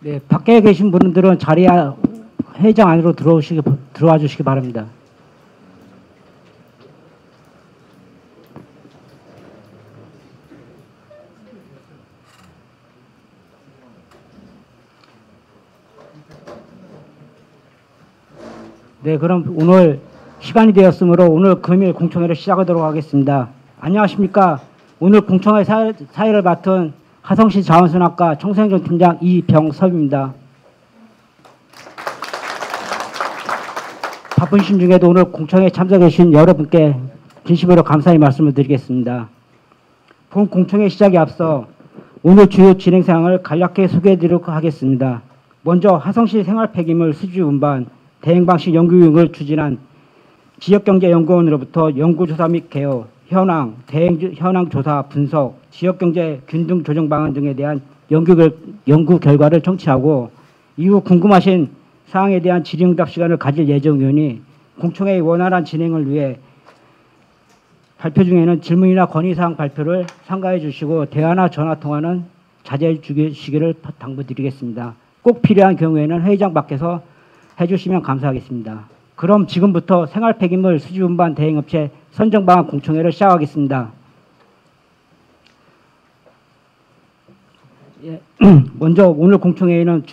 네, 밖에 계신 분들은 자리에 회의장 안으로 들어와 주시기 바랍니다. 네, 그럼 오늘 시간이 되었으므로 오늘 금일 공청회를 시작하도록 하겠습니다. 안녕하십니까. 오늘 공청회 사회를 맡은 화성시 자원순학과 청소년팀장 이병섭입니다. 바쁘신 중에도 오늘 공청회에 참석해 주신 여러분께 진심으로 감사의 말씀을 드리겠습니다. 본 공청회 시작에 앞서 오늘 주요 진행 사항을 간략하게 소개해 드리도록 하겠습니다. 먼저 화성시 생활폐기물 수집 운반 대행 방식 연구용을 추진한 지역경제연구원으로부터 연구조사 및 개요, 현황, 대행 현황 조사, 분석, 지역경제 균등 조정 방안 등에 대한 연구 결과를 청취하고 이후 궁금하신 사항에 대한 질의응답 시간을 가질 예정이오니 공청회의 원활한 진행을 위해 발표 중에는 질문이나 건의사항 발표를 삼가해 주시고 대화나 전화통화는 자제해 주시기를 당부드리겠습니다. 꼭 필요한 경우에는 회의장 밖에서 해주시면 감사하겠습니다. 그럼 지금부터 생활폐기물 수집 운반 대행업체 선정 방안 공청회를 시작하겠습니다. 예, 먼저 오늘 공청회에는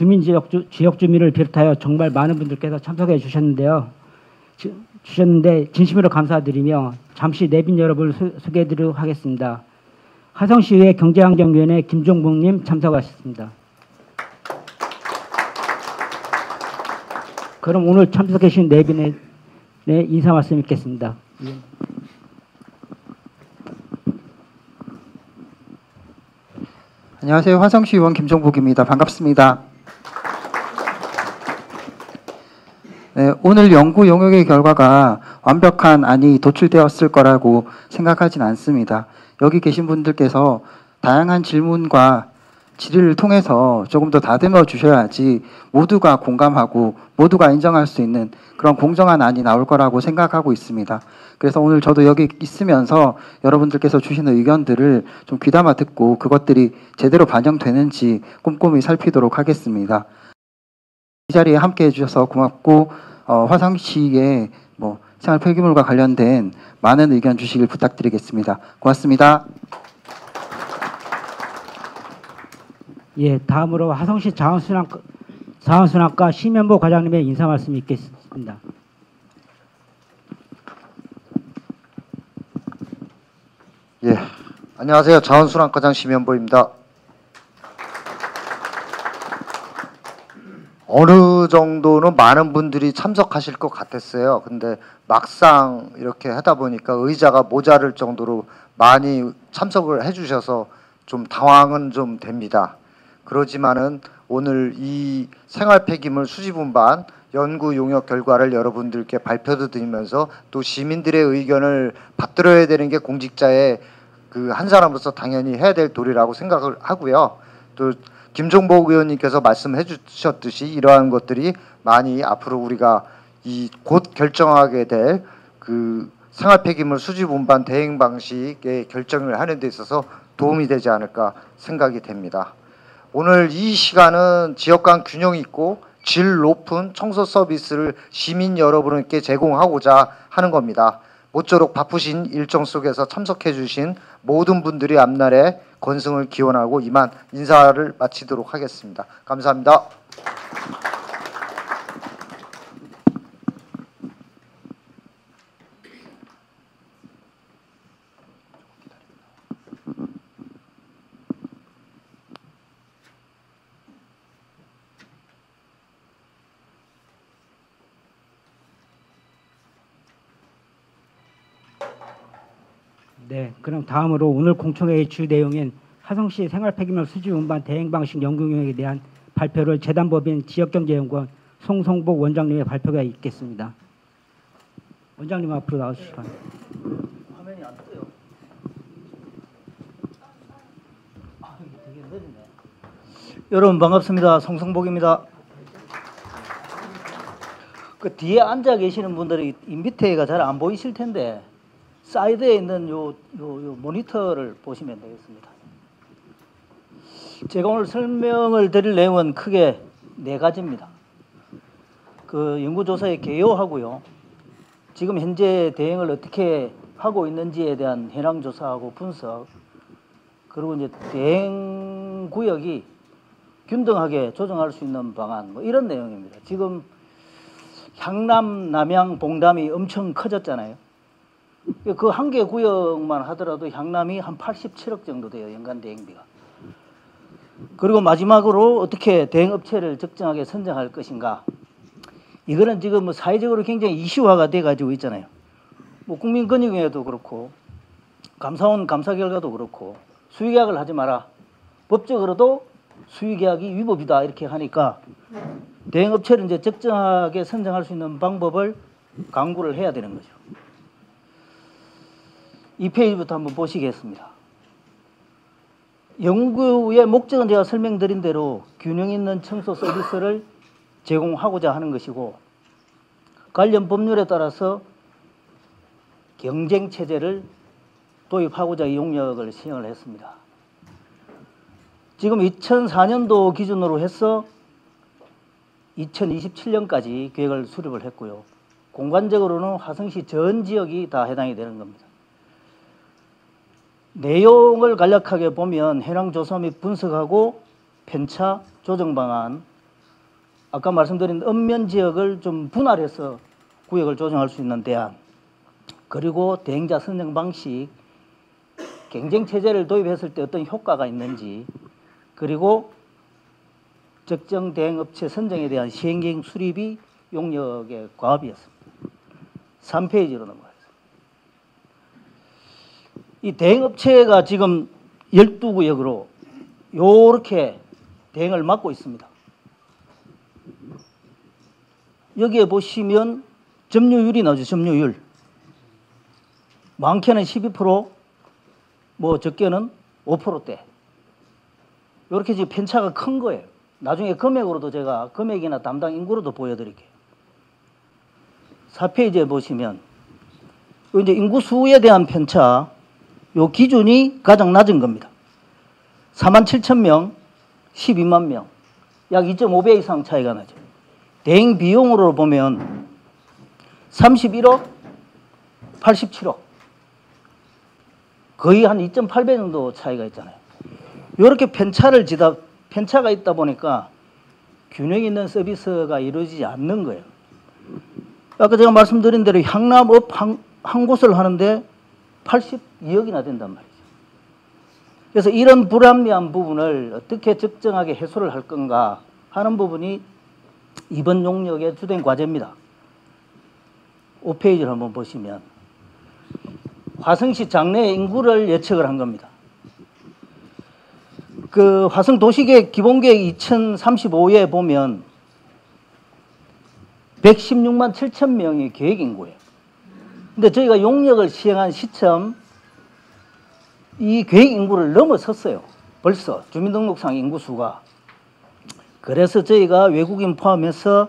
지역 주민을 비롯하여 정말 많은 분들께서 참석해 주셨는데 진심으로 감사드리며 잠시 내빈 여러분을 소개해 드리도록 하겠습니다. 화성시의회 경제환경위원회 김종복님 참석하셨습니다. 그럼 오늘 참석해 주신 내빈의 인사 말씀 있겠습니다. 예. 안녕하세요. 화성시의원 김종복입니다. 반갑습니다. 네, 오늘 연구 용역의 결과가 완벽한 안이 도출되었을 거라고 생각하진 않습니다. 여기 계신 분들께서 다양한 질문과 질의를 통해서 조금 더 다듬어 주셔야지 모두가 공감하고 모두가 인정할 수 있는 그런 공정한 안이 나올 거라고 생각하고 있습니다. 그래서 오늘 저도 여기 있으면서 여러분들께서 주시는 의견들을 좀 귀담아 듣고 그것들이 제대로 반영되는지 꼼꼼히 살피도록 하겠습니다. 이 자리에 함께 해주셔서 고맙고 화성시의 생활 폐기물과 관련된 많은 의견 주시길 부탁드리겠습니다. 고맙습니다. 예, 다음으로 화성시 자원순학과 심연보 과장님의 인사 말씀이 있겠습니다. 예, 안녕하세요. 자원순학과장 심연보입니다. 어느 정도는 많은 분들이 참석하실 것 같았어요. 근데 막상 이렇게 하다 보니까 의자가 모자랄 정도로 많이 참석을 해주셔서 좀 당황은 좀 됩니다. 그러지만은 오늘 이 생활폐기물 수집 운반 연구 용역 결과를 여러분들께 발표도 드리면서 또 시민들의 의견을 받들어야 되는 게 공직자의 그 한 사람으로서 당연히 해야 될 도리라고 생각을 하고요. 또 김종복 의원님께서 말씀해 주셨듯이 이러한 것들이 많이 앞으로 우리가 이 곧 결정하게 될 그 생활폐기물 수집 운반 대행 방식의 결정을 하는 데 있어서 도움이 되지 않을까 생각이 됩니다. 오늘 이 시간은 지역 간 균형 있고 질 높은 청소 서비스를 시민 여러분께 제공하고자 하는 겁니다. 모쪼록 바쁘신 일정 속에서 참석해 주신 모든 분들이 앞날에 건승을 기원하고 이만 인사를 마치도록 하겠습니다. 감사합니다. 네, 그럼 다음으로 오늘 공청회의 주 내용인 화성시 생활폐기물 수집 운반 대행 방식 연구 용역에 대한 발표를 재단법인 지역경제연구원 송성복 원장님의 발표가 있겠습니다. 원장님 앞으로 나와주시기 바랍니다. 화면이 안 떠요. 이게 되게 느리네. 여러분 반갑습니다. 송성복입니다. 그 뒤에 앉아 계시는 분들이 이 밑에가 잘 안 보이실 텐데 사이드에 있는 요 모니터를 보시면 되겠습니다. 제가 오늘 설명을 드릴 내용은 크게 네 가지입니다. 그 연구조사의 개요하고요. 지금 현재 대응을 어떻게 하고 있는지에 대한 현황 조사하고 분석, 그리고 이제 대응 구역이 균등하게 조정할 수 있는 방안, 뭐 이런 내용입니다. 지금 향남, 남양, 봉담이 엄청 커졌잖아요. 그 한 개 구역만 하더라도 향남이 한 87억 정도 돼요, 연간 대행비가. 그리고 마지막으로 어떻게 대행업체를 적정하게 선정할 것인가. 이거는 지금 뭐 사회적으로 굉장히 이슈화가 돼가지고 있잖아요. 뭐 국민권익위에도 그렇고, 감사원 감사 결과도 그렇고, 수의계약을 하지 마라. 법적으로도 수의계약이 위법이다 이렇게 하니까 대행업체를 이제 적정하게 선정할 수 있는 방법을 강구를 해야 되는 거죠. 이 페이지부터 한번 보시겠습니다. 연구의 목적은 제가 설명드린 대로 균형 있는 청소 서비스를 제공하고자 하는 것이고, 관련 법률에 따라서 경쟁 체제를 도입하고자 이 용역을 시행을 했습니다. 지금 2004년도 기준으로 해서 2027년까지 계획을 수립을 했고요. 공간적으로는 화성시 전 지역이 다 해당이 되는 겁니다. 내용을 간략하게 보면 현황 조사 및 분석하고 편차 조정 방안, 아까 말씀드린 읍면 지역을 좀 분할해서 구역을 조정할 수 있는 대안, 그리고 대행자 선정 방식, 경쟁 체제를 도입했을 때 어떤 효과가 있는지, 그리고 적정 대행업체 선정에 대한 시행계획 수립이 용역의 과업이었습니다. 3페이지로 넘어가겠습니다. 이 대행업체가 지금 12구역으로 이렇게 대행을 맡고 있습니다. 여기에 보시면 점유율이 나오죠. 점유율. 많게는 12%, 뭐 적게는 5%대. 이렇게 지금 편차가 큰 거예요. 나중에 금액으로도 제가 금액이나 담당 인구로도 보여드릴게요. 4페이지에 보시면 이제 인구수에 대한 편차, 요 기준이 가장 낮은 겁니다. 47,000명, 12만 명, 약 2.5배 이상 차이가 나죠. 대행 비용으로 보면 31억, 87억, 거의 한 2.8배 정도 차이가 있잖아요. 이렇게 편차가 있다 보니까 균형 있는 서비스가 이루어지지 않는 거예요. 아까 제가 말씀드린 대로 향남업 한 곳을 하는데 82억이나 된단 말이죠. 그래서 이런 불합리한 부분을 어떻게 적정하게 해소를 할 건가 하는 부분이 이번 용역의 주된 과제입니다. 5페이지를 한번 보시면 화성시 장래 인구를 예측을 한 겁니다. 그 화성 도시계획 기본계획 2035에 보면 116만 7천 명이 계획 인구예요. 근데 저희가 용역을 시행한 시점 이 계획 인구를 넘어섰어요. 벌써 주민등록상 인구수가. 그래서 저희가 외국인 포함해서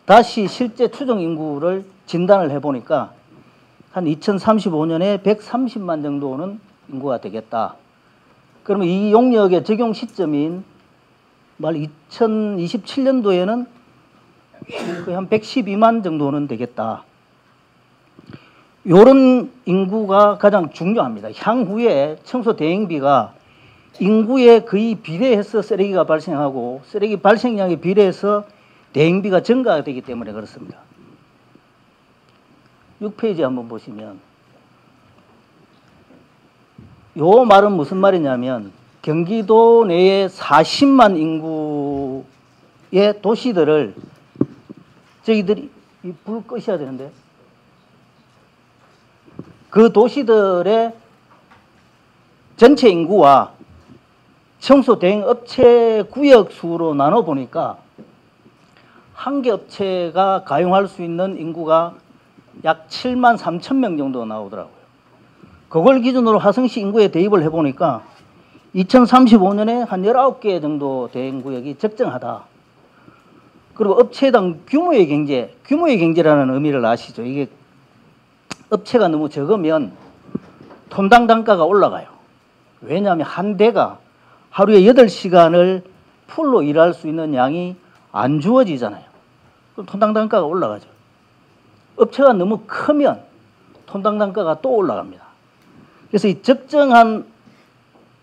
다시 실제 추정 인구를 진단을 해보니까 한 2035년에 130만 정도는 인구가 되겠다. 그러면 이 용역의 적용 시점인 말 2027년도에는 거의 한 112만 정도는 되겠다. 이런 인구가 가장 중요합니다. 향후에 청소 대행비가 인구에 거의 비례해서 쓰레기가 발생하고 쓰레기 발생량에 비례해서 대행비가 증가가 되기 때문에 그렇습니다. 6페이지 한번 보시면 요 말은 무슨 말이냐면 경기도 내에 40만 인구의 도시들을 저희들이 불 끄셔야 되는데 그 도시들의 전체 인구와 청소 대행 업체 구역 수로 나눠 보니까 한 개 업체가 가용할 수 있는 인구가 약 7만 3천 명 정도 나오더라고요. 그걸 기준으로 화성시 인구에 대입을 해보니까 2035년에 한 19개 정도 대행 구역이 적정하다. 그리고 업체당 규모의 경제라는 의미를 아시죠? 이게 업체가 너무 적으면 톤당 단가가 올라가요. 왜냐하면 한 대가 하루에 8시간을 풀로 일할 수 있는 양이 안 주어지잖아요. 그럼 톤당 단가가 올라가죠. 업체가 너무 크면 톤당 단가가 또 올라갑니다. 그래서 이 적정한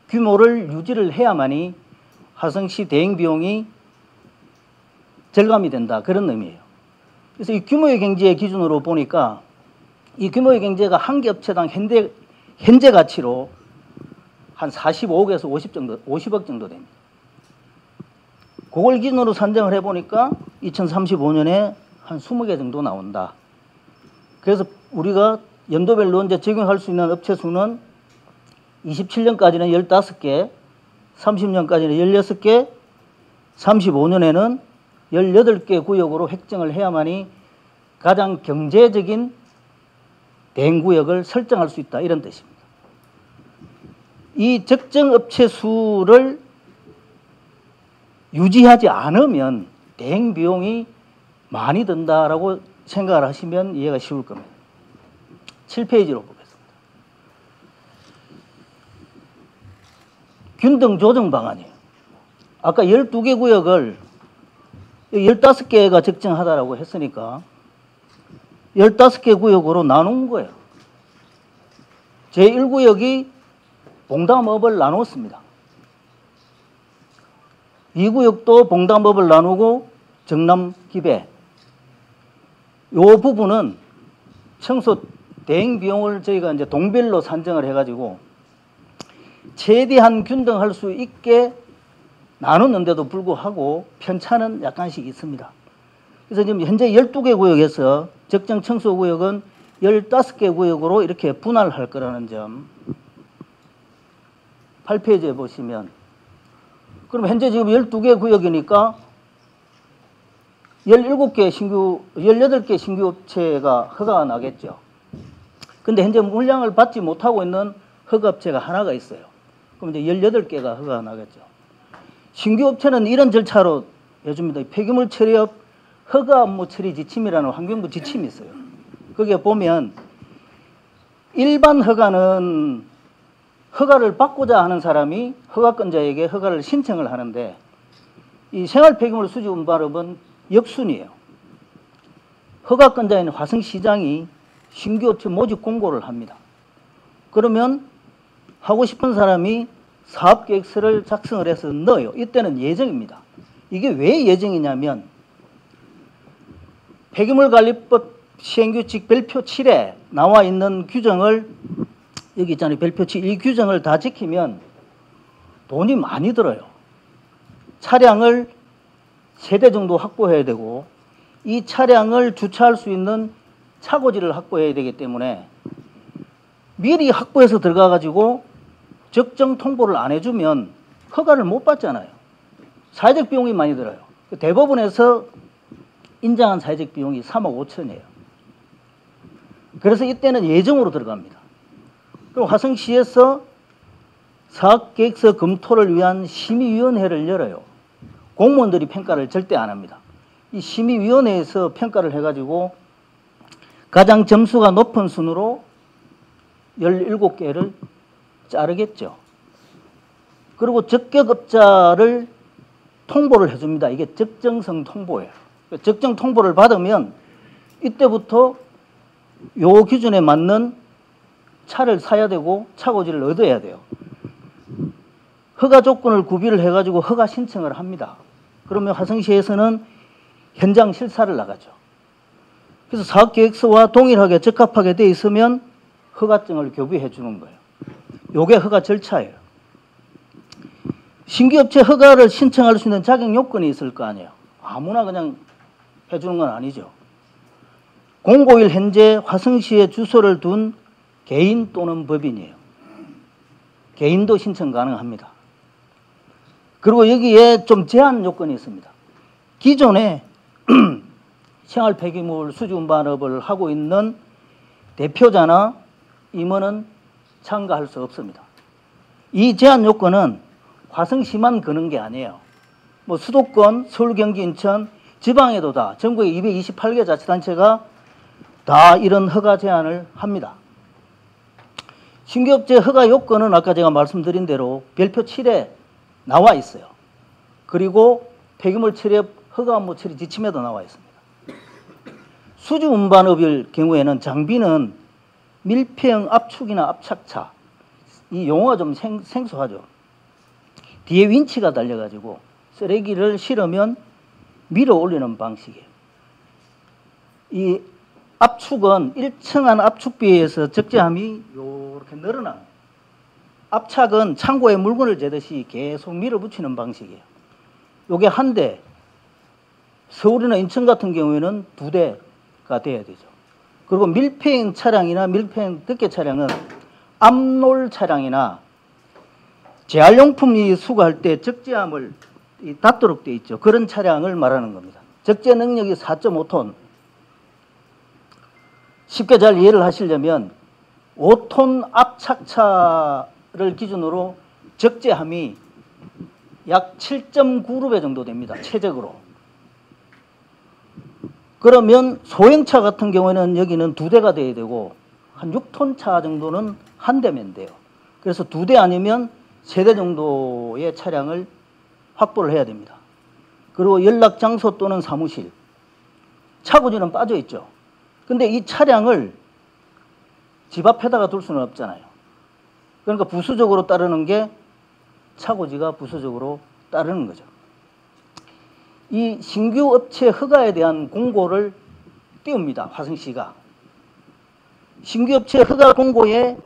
규모를 유지를 해야만이 화성시 대행 비용이 절감이 된다. 그런 의미예요. 그래서 이 규모의 경제의 기준으로 보니까 이 규모의 경제가 한 개 업체당 현재 가치로 한 45억에서 50억 정도 됩니다. 그걸 기준으로 산정을 해보니까 2035년에 한 20개 정도 나온다. 그래서 우리가 연도별로 이제 적용할 수 있는 업체 수는 27년까지는 15개, 30년까지는 16개, 35년에는 18개 구역으로 획정을 해야만이 가장 경제적인 대행구역을 설정할 수 있다. 이런 뜻입니다. 이 적정 업체 수를 유지하지 않으면 대행 비용이 많이 든다라고 생각을 하시면 이해가 쉬울 겁니다. 7페이지로 보겠습니다. 균등 조정 방안이에요. 아까 12개 구역을 15개가 적정하다라고 했으니까 15개 구역으로 나눈 거예요. 제1구역이 봉담업을 나눴습니다. 2구역도 봉담업을 나누고 정남 기배. 이 부분은 청소 대행 비용을 저희가 이제 동별로 산정을 해가지고 최대한 균등할 수 있게 나눴는데도 불구하고 편차는 약간씩 있습니다. 그래서 지금 현재 12개 구역에서 적정 청소 구역은 15개 구역으로 이렇게 분할할 거라는 점. 8페이지에 보시면 그럼 현재 지금 12개 구역이니까 18개 신규 업체가 허가가 나겠죠. 근데 현재 물량을 받지 못하고 있는 허가업체가 하나가 있어요. 그럼 이제 18개가 허가가 나겠죠. 신규 업체는 이런 절차로 해줍니다. 폐기물 처리업 허가 업무 처리 지침이라는 환경부 지침이 있어요. 거기에 보면 일반 허가는 허가를 받고자 하는 사람이 허가권자에게 허가를 신청을 하는데 이 생활폐기물 수집 운반업은 역순이에요. 허가권자인 화성시장이 신규 업체 모집 공고를 합니다. 그러면 하고 싶은 사람이 사업계획서를 작성을 해서 넣어요. 이때는 예정입니다. 이게 왜 예정이냐면 폐기물관리법 시행규칙 별표 7에 나와 있는 규정을 여기 있잖아요. 별표 7, 이 규정을 다 지키면 돈이 많이 들어요. 차량을 3대 정도 확보해야 되고 이 차량을 주차할 수 있는 차고지를 확보해야 되기 때문에 미리 확보해서 들어가가지고 적정 통보를 안 해주면 허가를 못 받잖아요. 사회적 비용이 많이 들어요. 대법원에서 인정한 사회적 비용이 3억 5천이에요. 그래서 이때는 예정으로 들어갑니다. 그럼 화성시에서 사업계획서 검토를 위한 심의위원회를 열어요. 공무원들이 평가를 절대 안 합니다. 이 심의위원회에서 평가를 해가지고 가장 점수가 높은 순으로 17개를 자르겠죠. 그리고 적격업자를 통보를 해줍니다. 이게 적정성 통보예요. 적정 통보를 받으면 이때부터 요 기준에 맞는 차를 사야 되고 차고지를 얻어야 돼요. 허가 조건을 구비를 해가지고 허가 신청을 합니다. 그러면 화성시에서는 현장 실사를 나가죠. 그래서 사업계획서와 동일하게 적합하게 돼 있으면 허가증을 교부해 주는 거예요. 요게 허가 절차예요. 신규업체 허가를 신청할 수 있는 자격 요건이 있을 거 아니에요. 아무나 그냥 해주는 건 아니죠. 공고일 현재 화성시에 주소를 둔 개인 또는 법인이에요. 개인도 신청 가능합니다. 그리고 여기에 좀 제한 요건이 있습니다. 기존에 생활폐기물 수주운반업을 하고 있는 대표자나 임원은 참가할 수 없습니다. 이 제한 요건은 화성시만 거는 게 아니에요. 뭐 수도권, 서울, 경기, 인천, 지방에도 다 전국의 228개 자치단체가 다 이런 허가 제한을 합니다. 신규업체 허가 요건은 아까 제가 말씀드린 대로 별표 7에 나와 있어요. 그리고 폐기물 처리업 허가 업무 처리 지침에도 나와 있습니다. 수주 운반업일 경우에는 장비는 밀폐형 압축이나 압착차, 이 용어가 좀 생소하죠. 뒤에 윈치가 달려가지고 쓰레기를 실으면 밀어 올리는 방식이에요. 이 압축은 일정한 압축비에서 적재함이 이렇게 늘어납니다. 압착은 창고에 물건을 재듯이 계속 밀어붙이는 방식이에요. 이게 한 대, 서울이나 인천 같은 경우에는 2대가 돼야 되죠. 그리고 밀폐형 차량이나 밀폐형 덮개 차량은 압롤 차량이나 재활용품이 수거할 때 적재함을 닿도록 되어 있죠. 그런 차량을 말하는 겁니다. 적재 능력이 4.5톤. 쉽게 잘 이해를 하시려면 5톤 압착차를 기준으로 적재함이 약 7.9루베 정도 됩니다. 최적으로. 그러면 소형차 같은 경우에는 여기는 2대가 돼야 되고 한 6톤 차 정도는 한 대면 돼요. 그래서 2대 아니면 3대 정도의 차량을 확보를 해야 됩니다. 그리고 연락 장소 또는 사무실, 차고지는 빠져 있죠. 근데 이 차량을 집 앞에다가 둘 수는 없잖아요. 그러니까 부수적으로 따르는 게 차고지가 부수적으로 따르는 거죠. 이 신규 업체 허가에 대한 공고를 띄웁니다. 화성시가. 신규 업체 허가 공고에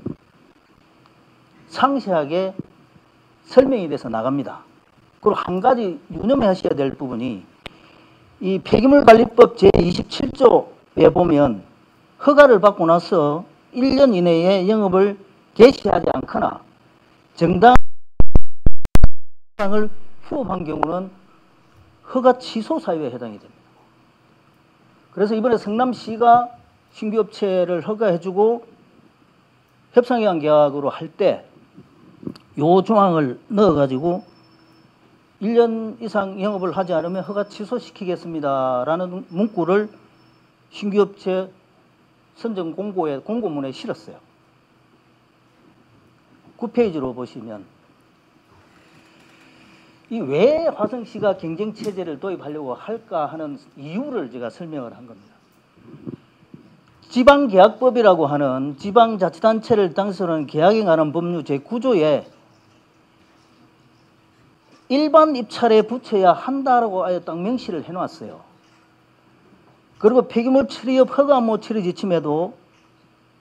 상세하게 설명이 돼서 나갑니다. 그리고 한 가지 유념하셔야 될 부분이 이 폐기물관리법 제27조에 보면 허가를 받고 나서 1년 이내에 영업을 개시하지 않거나 정당을 휴업한 경우는 허가 취소 사유에 해당이 됩니다. 그래서 이번에 성남시가 신규 업체를 허가해주고 협상의한 계약으로 할 때 요 조항을 넣어가지고 1년 이상 영업을 하지 않으면 허가 취소시키겠습니다라는 문구를 신규업체 선정 공고에 공고문에 실었어요. 9페이지로 보시면 이 왜 화성시가 경쟁체제를 도입하려고 할까 하는 이유를 제가 설명을 한 겁니다. 지방계약법이라고 하는 지방자치단체를 당선하는 계약에 관한 법률 제9조에 일반 입찰에 붙여야 한다라고 아예 딱 명시를 해놨어요. 그리고 폐기물 처리업 허가 업무 처리 지침에도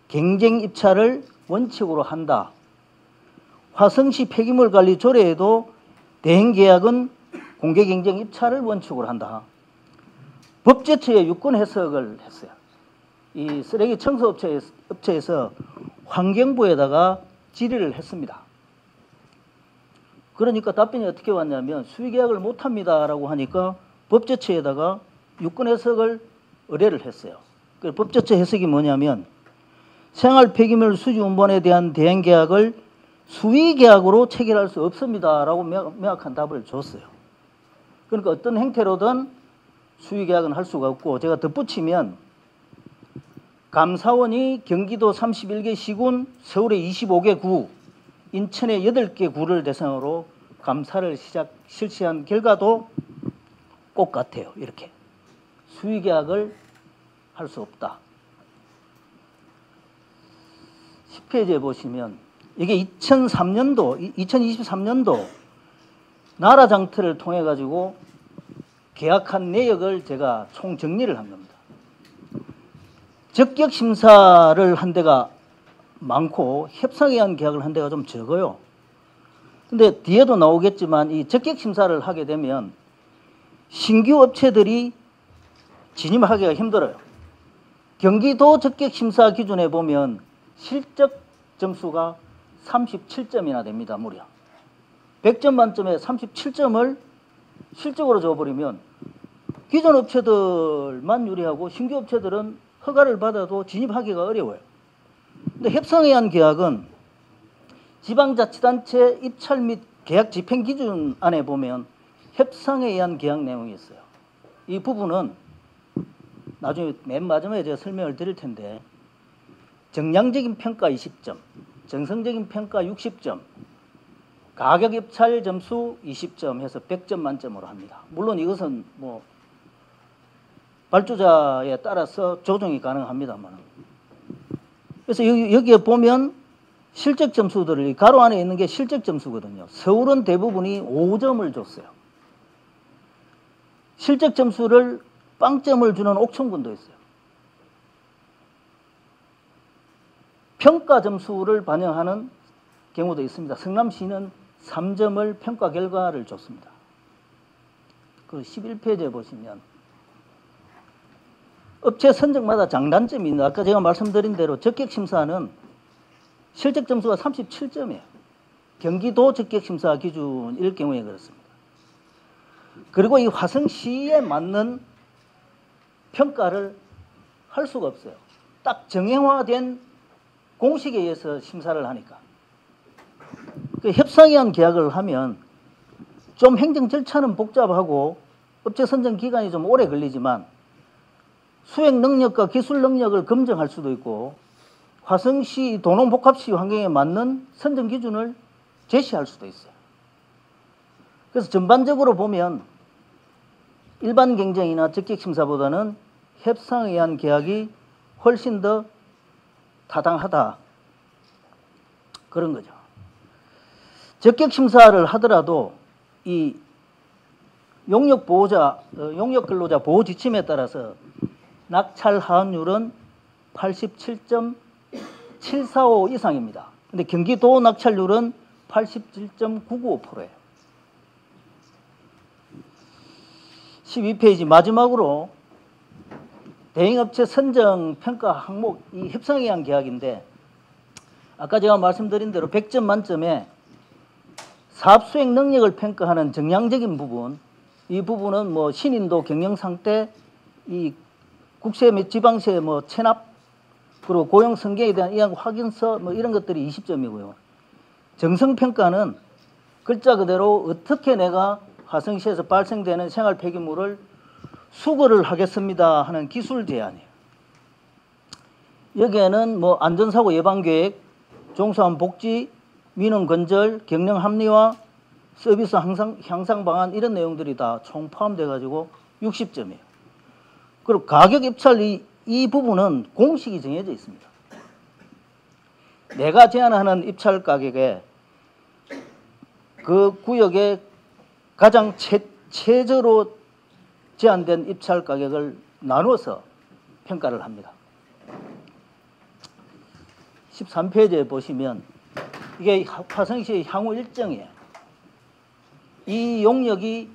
경쟁 입찰을 원칙으로 한다. 화성시 폐기물 관리 조례에도 대행 계약은 공개 경쟁 입찰을 원칙으로 한다. 법제처에 유권 해석을 했어요. 이 쓰레기 청소 업체에서 환경부에다가 질의를 했습니다. 그러니까 답변이 어떻게 왔냐면 수의계약을 못합니다라고 하니까 법제처에다가 유권 해석을 의뢰를 했어요. 그 법제처 해석이 뭐냐면 생활 폐기물 수지 운반에 대한 대행 계약을 수의계약으로 체결할 수 없습니다라고 명확한 답을 줬어요. 그러니까 어떤 행태로든 수의계약은 할 수가 없고, 제가 덧붙이면 감사원이 경기도 31개 시군, 서울의 25개 구, 인천의 8개 구를 대상으로 감사를 실시한 결과도 똑같아요. 이렇게 수의계약을 할 수 없다. 10페이지에 보시면 이게 2023년도 나라장터를 통해 가지고 계약한 내역을 제가 총 정리를 한 겁니다. 적격 심사를 한 데가 많고 협상에 의한 계약을 한 데가 좀 적어요. 근데 뒤에도 나오겠지만 이 적격 심사를 하게 되면 신규 업체들이 진입하기가 힘들어요. 경기도 적격 심사 기준에 보면 실적 점수가 37점이나 됩니다. 무려 100점 만점에 37점을 실적으로 줘버리면 기존 업체들만 유리하고 신규 업체들은 허가를 받아도 진입하기가 어려워요. 근데 협상에 의한 계약은 지방자치단체 입찰 및 계약 집행 기준 안에 보면 협상에 의한 계약 내용이 있어요. 이 부분은 나중에 맨 마지막에 제가 설명을 드릴 텐데, 정량적인 평가 20점, 정성적인 평가 60점, 가격 입찰 점수 20점 해서 100점 만점으로 합니다. 물론 이것은 뭐 발주자에 따라서 조정이 가능합니다만. 그래서 여기에 보면 실적 점수들을 가로 안에 있는 게 실적 점수거든요. 서울은 대부분이 5점을 줬어요. 실적 점수를 빵점을 주는 옥천군도 있어요. 평가 점수를 반영하는 경우도 있습니다. 성남시는 3점을 평가 결과를 줬습니다. 그 11페이지에 보시면 업체 선정마다 장단점이 있는데 아까 제가 말씀드린 대로 적격심사는 실적 점수가 37점이에요. 경기도 적격심사 기준일 경우에 그렇습니다. 그리고 이 화성시에 맞는 평가를 할 수가 없어요. 딱 정형화된 공식에 의해서 심사를 하니까. 그 협상위원 계약을 하면 좀 행정 절차는 복잡하고 업체 선정 기간이 좀 오래 걸리지만 수행 능력과 기술 능력을 검증할 수도 있고 화성시 도농복합시 환경에 맞는 선정 기준을 제시할 수도 있어요. 그래서 전반적으로 보면 일반 경쟁이나 적격심사보다는 협상에 의한 계약이 훨씬 더 타당하다. 그런 거죠. 적격심사를 하더라도 이 용역근로자 보호 지침에 따라서 낙찰 하원율은 87.745 이상입니다. 근데 경기도 낙찰률은 87.995%예요. 12페이지 마지막으로 대행업체 선정 평가 항목 이 협상에 의한 계약인데 아까 제가 말씀드린 대로 100점 만점에 사업 수행 능력을 평가하는 정량적인 부분, 이 부분은 뭐 신인도 경영상 때 이 국세 및 지방세 뭐 체납 그리고 고용 승계에 대한 이양 확인서 뭐 이런 것들이 20점이고요. 정성 평가는 글자 그대로 어떻게 내가 화성시에서 발생되는 생활 폐기물을 수거를 하겠습니다 하는 기술 제안이에요. 여기에는 뭐 안전사고 예방 계획, 종사원 복지, 민원 건절, 경영 합리화, 서비스 향상 방안 이런 내용들이 다 총 포함돼 가지고 60점이에요. 그리고 가격 입찰 이 부분은 공식이 정해져 있습니다. 내가 제안하는 입찰 가격에 그 구역에 가장 최저로 제한된 입찰 가격을 나누어서 평가를 합니다. 13페이지에 보시면 이게 화성시의 향후 일정이에요. 이 용역이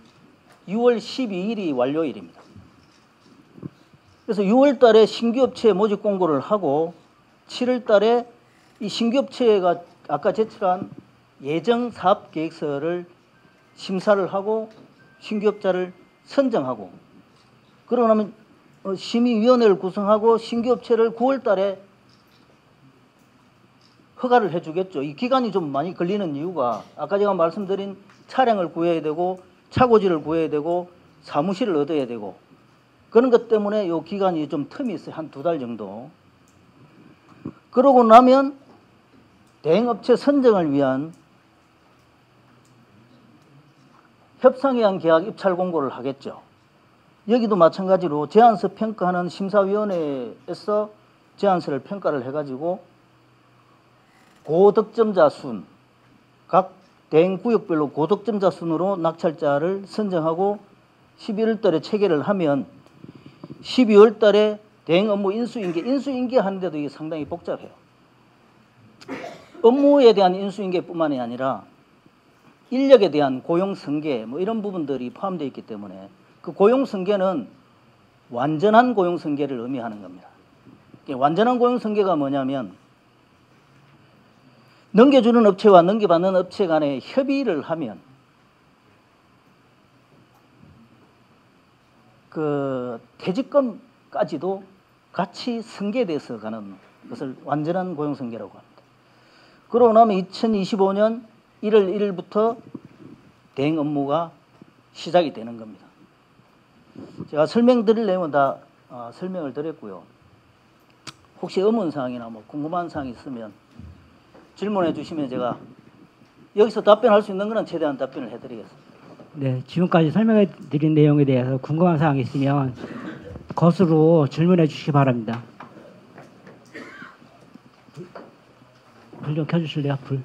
6월 12일이 완료일입니다. 그래서 6월 달에 신규 업체 모집 공고를 하고 7월 달에 이 신규 업체가 아까 제출한 예정 사업 계획서를 심사를 하고 신규 업자를 선정하고 그러고 나면 심의위원회를 구성하고 신규 업체를 9월 달에 허가를 해주겠죠. 이 기간이 좀 많이 걸리는 이유가 아까 제가 말씀드린 차량을 구해야 되고 차고지를 구해야 되고 사무실을 얻어야 되고 그런 것 때문에 이 기간이 좀 텀이 있어요. 한 2달 정도. 그러고 나면 대행업체 선정을 위한 협상에 의한 계약 입찰 공고를 하겠죠. 여기도 마찬가지로 제안서 평가하는 심사위원회에서 제안서를 평가를 해가지고 고득점자 순, 각 대행구역별로 고득점자 순으로 낙찰자를 선정하고 11월 달에 체결을 하면 12월 달에 대행 업무 인수인계 하는데도 이게 상당히 복잡해요. 업무에 대한 인수인계뿐만이 아니라 인력에 대한 고용승계 뭐 이런 부분들이 포함되어 있기 때문에 그 고용승계는 완전한 고용승계를 의미하는 겁니다. 완전한 고용승계가 뭐냐면 넘겨주는 업체와 넘겨받는 업체 간에 협의를 하면 그 퇴직금까지도 같이 승계돼서 가는 것을 완전한 고용승계라고 합니다. 그러고 나면 2025년 1월 1일부터 대행 업무가 시작이 되는 겁니다. 제가 설명드릴 내용은 다 설명을 드렸고요. 혹시 의문사항이나 뭐 궁금한 사항이 있으면 질문해 주시면 제가 여기서 답변할 수 있는 거는 최대한 답변을 해드리겠습니다. 네, 지금까지 설명해 드린 내용에 대해서 궁금한 사항이 있으면 것으로 질문해 주시기 바랍니다. 불 좀 켜주실래요? 불.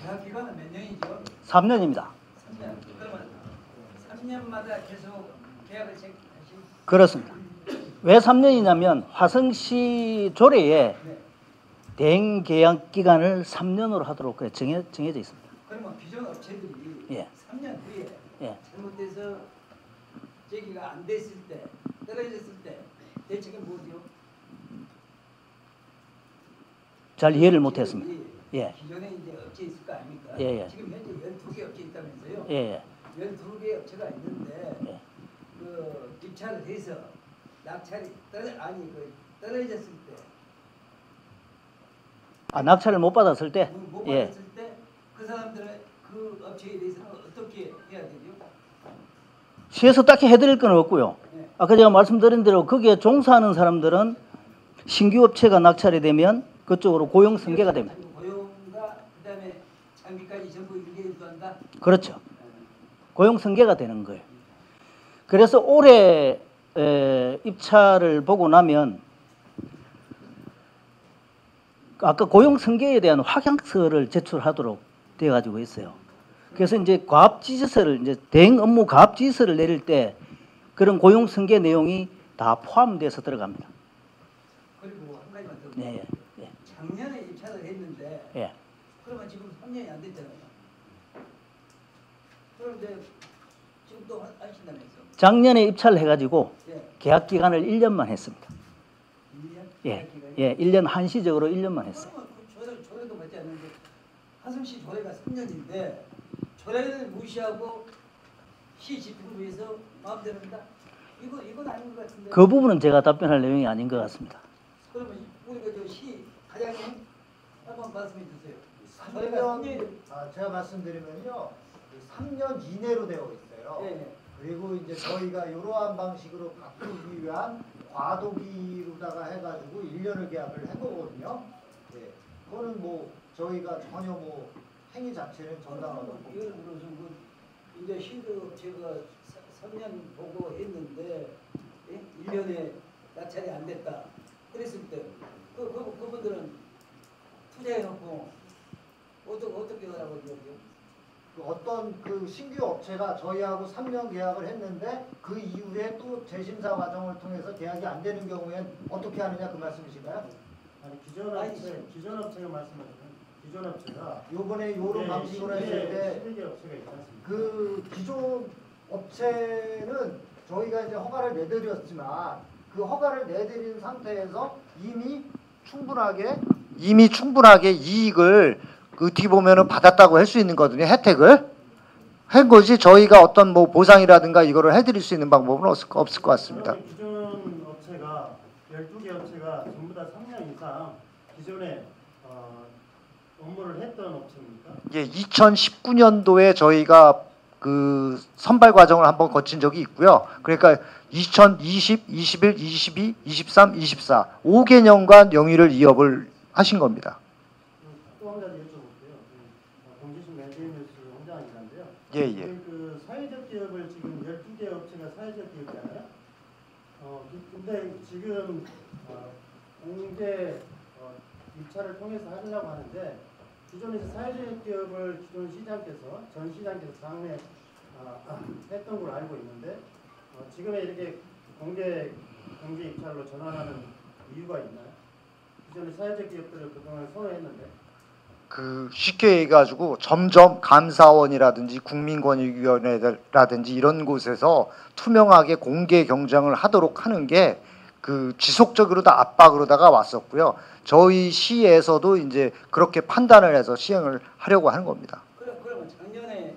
계약 기간은 몇 년이죠? 3년입니다. 3년. 그러면 3년마다 계속 계약을 하신. 그렇습니다. 왜 3년이냐면 화성시 조례에 네. 대행 계약 기간을 3년으로 하도록 정해져 있습니다. 그러면 기존 업체들이 예. 3년 후에 예. 잘못돼서 제기가 안 됐을 때, 떨어졌을 때 대책은 뭐죠? 잘 이해를 못했습니다. 예. 기존에 이제 업체 있을 거 아닙니까? 예, 예. 지금 현재 12개 업체 있다면서요? 예. 12개 업체가 있는데 예. 그 입찰을 해서 낙찰이 떨어졌을 때 낙찰을 못 받았을 때, 못 예. 받았을 때 그 사람들은 그 업체에 대해서는 어떻게 해야 되죠? 시에서 딱히 해드릴 건 없고요. 네. 아까 제가 말씀드린 대로 거기에 종사하는 사람들은 신규 업체가 낙찰이 되면 그쪽으로 고용 승계가 됩니다. 고용과 그다음에 장비까지 전부 일개일도한다. 그렇죠. 고용 승계가 되는 거예요. 그래서 올해 입찰을 보고 나면 아까 고용 승계에 대한 확약서를 제출하도록 되어 가지고 있어요. 그래서 이제 과업지시서를 이제 대행 업무 과업지시서를 내릴 때 그런 고용 승계 내용이 다 포함돼서 들어갑니다. 그리고 한 가지만 더. 예, 예, 작년에 입찰을 했는데 예. 그러면 지금 3년이 안 됐잖아요. 그런데 지금 또 하신다면서? 작년에 입찰을 해가지고 예. 계약 기간을 1년만 했습니다. 1년? 예, 예, 1년 한시적으로 1년만 했어요. 그러면 그 조례도 맞지 않는데 화성시 조례가 3년인데 조례를 무시하고 시 집행을 위해서 마음대로 한다? 이건 아닌 것 같은데. 그 부분은 제가 답변할 내용이 아닌 것 같습니다. 그러면 우리가 저시 과장님 한번 말씀해 주세요. 3년, 제가 말씀드리면요, 3년 이내로 되어 있어요. 예. 그리고 이제 저희가 이러한 방식으로 바꾸기 위한 과도기로다가 해가지고 1년을 계약을 한 거거든요. 예. 그거는 뭐 저희가 전혀 뭐 행위 자체는 정당하고. 예를 들어서 이제 시도 제가 3년 보고 했는데 1년에 낙찰이 안 됐다. 그랬을 때 그분들은 투자해놓고 어떻게 하라고 얘기해요? 어떤 그 신규 업체가 저희하고 3년 계약을 했는데 그 이후에 또 재심사 과정을 통해서 계약이 안 되는 경우엔 어떻게 하느냐 그 말씀이신가요? 아니 기존 업체가 말씀하시는 기존 업체가 요번에 요런 방식으로 했을 때 11개 업체가 있지 않습니까? 그 기존 업체는 저희가 이제 허가를 내드렸지만 그 허가를 내드린 상태에서 이미 충분하게 이익을 어떻게 보면은 받았다고 할 수 있는 거거든요. 혜택을 한 거지 저희가 어떤 뭐 보상이라든가 이거를 해드릴 수 있는 방법은 없을 것 같습니다. 그러면 기존 업체가 12개 업체가 전부 다 3년 이상 기존에 업무를 했던 업체입니까? 예, 2019년도에 저희가 그 선발 과정을 한번 거친 적이 있고요. 그러니까 2020, 21, 22, 23, 24 5개년간 영위를 이업을 하신 겁니다. 또 한 가지 여쭤볼게요. 동지신 멘테이너스 홍장이란데요. 예, 예. 그 사회적 기업을 지금 12개 업체가 사회적 기업이잖아요. 근데 지금 공개 입찰을 통해서 하려고 하는데 기존에 사회적 기업을 기존 시장께서 전 시장께서 장래 했던 걸로 알고 있는데 지금에 이렇게 공개 입찰로 전환하는 이유가 있나요? 기존에 사회적 기업들을 그동안 선호했는데. 그 쉽게 얘기해가지고 점점 감사원이라든지 국민권익위원회라든지 이런 곳에서 투명하게 공개 경쟁을 하도록 하는 게 그 지속적으로 다 압박으로다가 왔었고요. 저희 시에서도 이제 그렇게 판단을 해서 시행을 하려고 하는 겁니다. 그러면 작년에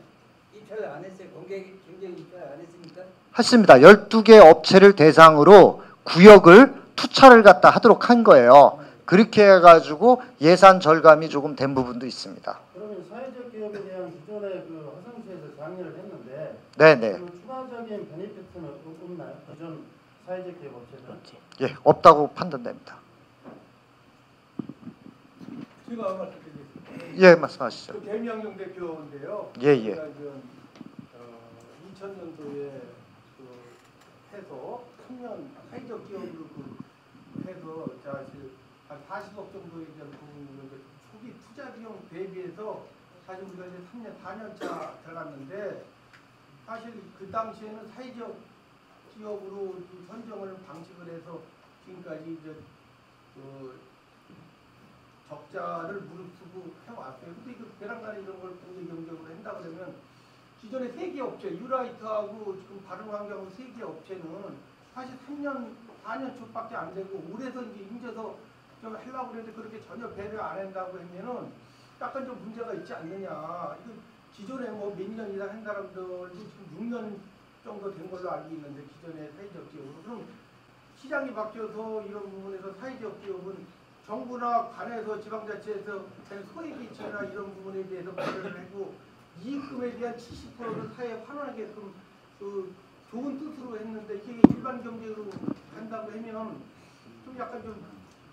입찰을 안 했어요? 공개 경쟁 입찰 안 했습니까? 했습니다. 12개 업체를 대상으로 구역을 투차를 갖다 하도록 한 거예요. 그렇게 해가지고 예산 절감이 조금 된 부분도 있습니다. 그러면 사회적 기업에 대한 기존의 그 화성시에서 장려를 했는데 네네. 그 추가적인 베네피트는 없나요? 기존 사회적 기업 업체들. 그렇지. 예, 없다고 판단됩니다. 제가 말씀드리겠습니다. 예, 말씀하시죠. 그 대명령 대표인데요. 예, 예. 제가 2000년도에 해서 3년 사회적 기업으로 해서 사실 한 40억 정도의 초기 투자 비용 대비해서 사실 우리가 이제 3년 4년차 들어갔는데 사실 그 당시에는 사회적 기업으로 선정을 방식을 해서 지금까지 이제 적자를 무릅쓰고 해왔어요. 근데 그 배당가리 이런 걸 공개 경쟁으로 한다 그러면 기존의 세계 업체 유라이트하고 지금 바른환경하고 세계 업체는 사실 3년 4년 초밖에 안 되고 올해서 이제 인제서 좀 하려고 그랬는데 그렇게 전혀 배려 안 한다고 하면은 약간 좀 문제가 있지 않느냐. 이거 기존에 뭐 몇 년 이상 한 사람들도 지금 6년 정도 된 걸로 알고 있는데 기존의 사회적 기업으로 그럼 시장이 바뀌어서 이런 부분에서 사회적 기업은 정부나 관에서 지방자치에서 소액이체나 이런 부분에 대해서 관여를 하고 이익금에 대한 70%를 사회에 환원하게끔 그 좋은 뜻으로 했는데 이게 일반 경제로 한다고 하면 좀 약간 좀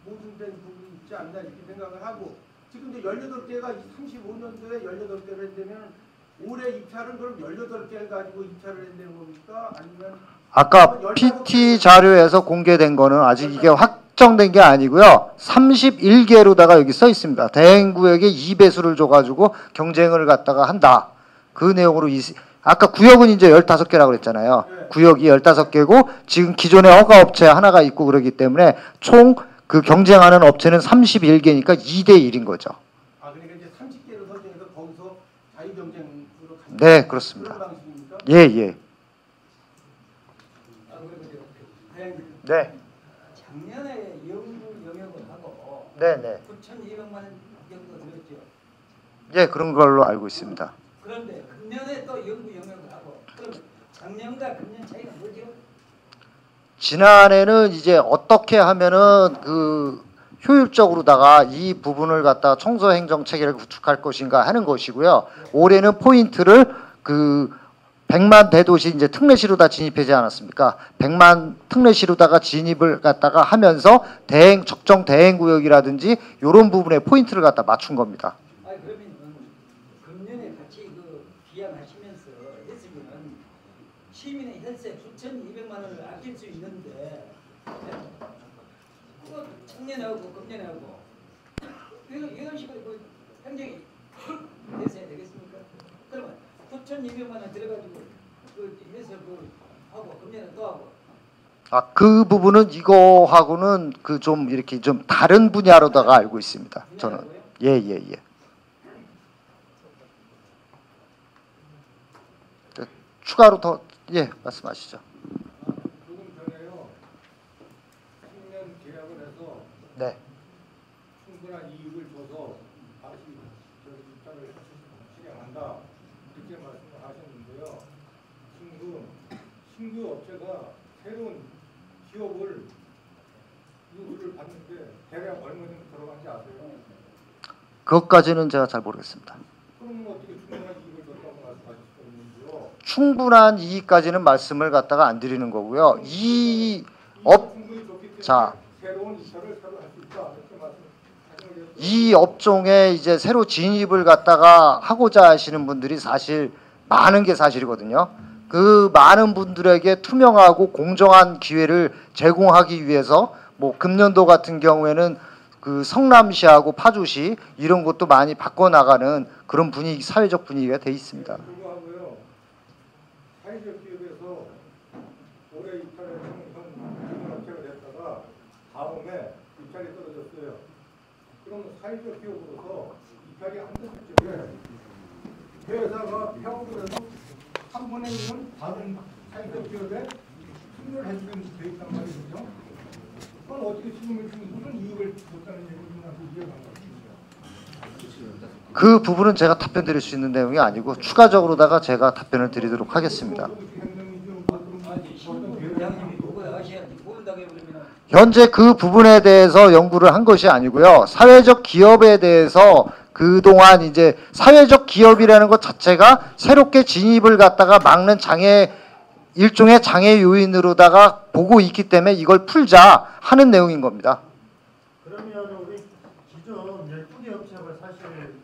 모순된 부분이 있지 않나 이렇게 생각을 하고 지금 이제 18개가 35년도에 18개를 한다면 올해 입찰은 그럼 18개를 가지고 입찰을 한다는 겁니까? 아니면 아까 PT 자료에서 공개된 거는 아직 이게 확정된 게 아니고요. 31개로다가 여기 써 있습니다. 대행구역에 2배수를 줘가지고 경쟁을 갖다가 한다. 그 내용으로 아까 구역은 이제 15개라고 그랬잖아요. 구역이 15개고 지금 기존의 허가업체 하나가 있고 그러기 때문에 총 그 경쟁하는 업체는 31개니까 2대1인 거죠. 아 그러니까 이제 30개를 선정해서 거기서 자유 경쟁으로 가는 네, 그렇습니다. 그런 방식입니까? 예, 예. 아, 그리고 하양님, 네. 작년에 연구 영역을 하고 네, 네. 9,200만 원 정도 들었죠. 예, 그런 걸로 알고 있습니다. 그런데 금년에 또 연구 영역을 하고 그럼 작년과 금년 차이가 뭐죠? 지난해는 이제 어떻게 하면은 그 효율적으로다가 이 부분을 갖다 청소 행정 체계를 구축할 것인가 하는 것이고요. 올해는 포인트를 그 100만 대도시 이제 특례시로다 진입하지 않았습니까? 100만 특례시로다가 진입을 갖다가 하면서 적정 대행 구역이라든지 이런 부분에 포인트를 갖다 맞춘 겁니다. 아 그러면 금년에 같이 그 기약하시면서 했으면 시민의 혈세 9,200만 원을 아낄 수 있는데 그거 작년하고 금년하고 이런 식으로 그 행정이 됐어야 되겠습니까? 그러면 9,200만 원 들어가지고 그 해서 그 하고 금년에 또 하고 아, 그 부분은 이거하고는 그 좀 이렇게 좀 다른 분야로다가 알고 있습니다. 저는. 예, 예, 예. 추가로 더 예, 말씀하시죠. 조금 전에요. 10년 계약을 해서 네. 충분한 이익을 줘서 다시 입찰을 실행한다. 이렇게 말씀을 하셨는데요. 지금 신규 업체가 새로운 기업을 요구를 받는데 대략 얼마 정도 들어간지 아세요? 그것까지는 제가 잘 모르겠습니다. 그럼 어떻게 충분한 이익을 줬다고 말씀하실 수 있는지요? 충분한 이익까지는 말씀을 갖다가 안 드리는 거고요. 자, 새로운 입찰을 새로 할 수 있다. 이렇게 말씀하시는 이 업종에 이제 새로 진입을 갖다가 하고자 하시는 분들이 사실 많은 게 사실이거든요. 그 많은 분들에게 투명하고 공정한 기회를 제공하기 위해서 뭐 금년도 같은 경우에는 그 성남시하고 파주시 이런 것도 많이 바꿔나가는 그런 분위기, 사회적 분위기가 돼 있습니다. 불구하고요. 사회적 기업에서 올해 입찰에 현 업체가 됐다가 다음에 입찰이 떨어졌어요. 그럼 사회적 기업으로서 입찰이 안 됐을 적에 회사가 폐업을 해서 한 번에 있는 다른 사회적 기업에 승인을 해주면 돼 있단 말이죠. 그건 어떻게 지금 무슨 이익을 줬다는 얘기인지 이해가 안 가십니다. 그 부분은 제가 답변 드릴 수 있는 내용이 아니고 추가적으로다가 제가 답변을 드리도록 하겠습니다. 부장님이 그거 아셔야지 모른다고 해버리면 현재 그 부분에 대해서 연구를 한 것이 아니고요. 사회적 기업에 대해서 그동안 이제 사회적 기업이라는 것 자체가 새롭게 진입을 갖다가 막는 장애 일종의 장애 요인으로다가 보고 있기 때문에 이걸 풀자 하는 내용인 겁니다. 그러면 우리 기존 12개 업체가 사실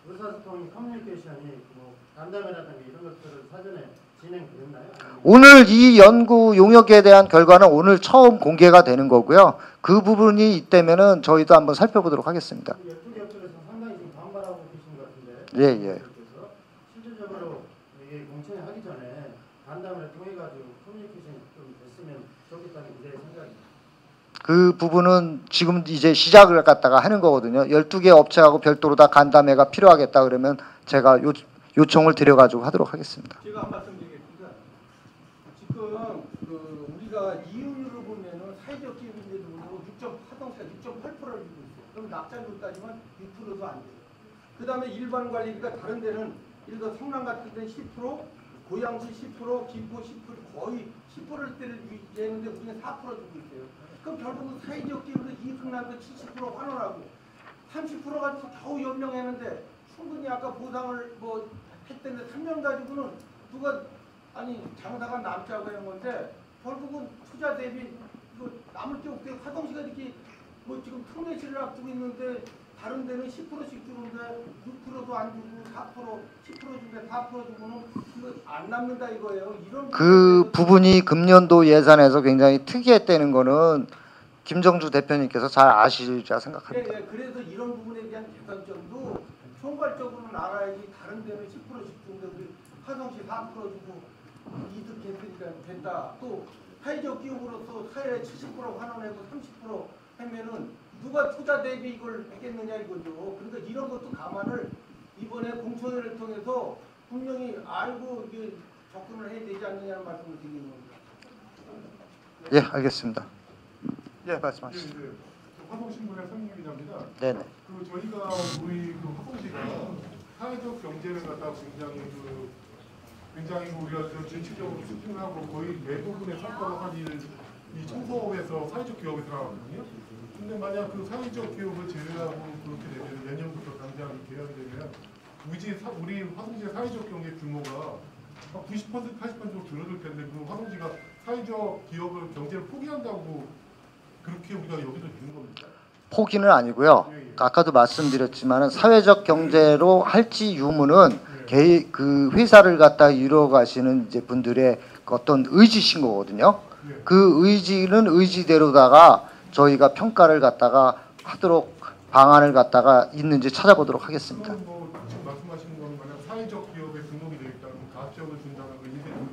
의사소통 커뮤니케이션이 뭐 간담회라든가 이런 것들을 사전에 진행됐나요? 오늘 이 연구 용역에 대한 결과는 오늘 처음 공개가 되는 거고요. 그 부분이 있다면은 저희도 한번 살펴보도록 하겠습니다. 12개 업체에서 상당히 좀 반발하고 계신 것 같은데. 예. 실질적으로 이게 공청회 하기 전에 간담회를 통해 가지고 커뮤니케이션이 좀 됐으면 좋겠다는 제 생각입니다. 그 부분은 지금 이제 시작을 갖다가 하는 거거든요. 12개 업체하고 별도로 다 간담회가 필요하겠다 그러면 제가 요청을 드려가지고 하도록 하겠습니다. 제가 한 말씀 드리겠습니다. 지금 우리가 이윤율을 보면은 사회적 기업인데도 불구하고 화성시가 6.8%를 주고 있어요. 그럼 낙찰률 따지면 6%도 안 돼요. 그 다음에 일반 관리비가 다른 데는 예를 들어 성남 같은 데는 10%, 고양시 10%, 김포 10% 거의 10%대를 유지했는데 우리는 4% 주고 있어요. 그럼 결국은 사회적 기업으로 이익나도 70% 환원하고 30%가 겨우 연명했는데 충분히 아까 보상을 뭐 했던데 3년 가지고는 누가 아니 장사가 남자고 하는 건데 결국은 투자 대비 이거 남을 게 없게 화성시가 이렇게 뭐 지금 특례시를 앞두고 있는데 다른 데는 10%씩 주는데 6%도 안 주고 4%, 10% 주는데 4% 주고는 이거 안 남는다 이거예요. 이런 그 부분이 금년도 예산에서 굉장히 특이했다는 거는 김정주 대표님께서 잘 아시리라 생각합니다. 예, 그래서 이런 부분에 대한 개선점도 총괄적으로는 알아야지 다른 데는 10%씩 주는데 우리 화성시 4% 주고 이득 개선이 된다. 또 사회적 기업으로서 사회 70% 환원하고 30% 하면은 누가 투자 대비 이걸 했겠느냐 이거죠. 그러니까 이런 것도 감안을 이번에 공청회를 통해서 분명히 알고 이게 접근을 해야 되지 않느냐는 말씀을 드리는 겁니다. 예, 알겠습니다. 예, 말씀하시죠. 화성신문의 성민 기자입니다. 네네. 저희가 우리 화성시가 사회적 경제를 갖다 굉장히 우리가 정치적으로 추진하고 거의 대부분의 성과가 사실 이 청소업에서 사회적 기업에 들어가거든요. 근데 만약 그 사회적 기업을 제외하고 그렇게 되면 내년부터 당장 계약이 되면 우리 화성시의 사회적 경제 규모가 90% 80% 정도 줄어들 텐데 그 화성시가 사회적 기업을 경제를 포기한다고 그렇게 우리가 여기도 되는 겁니다. 포기는 아니고요. 아까도 말씀드렸지만은 사회적 경제로 할지 유무는 그 회사를 갖다 이루어가시는 이제 분들의 어떤 의지신 거거든요. 그 의지는 의지대로다가 저희가 평가를 갖다가 하도록 방안을 갖다가 있는지 찾아보도록 하겠습니다. 뭐 지금 말씀하시는 거는 만약 사회적 기업에 등록이 되어 있다면 가압적을 준다는 걸 일대일로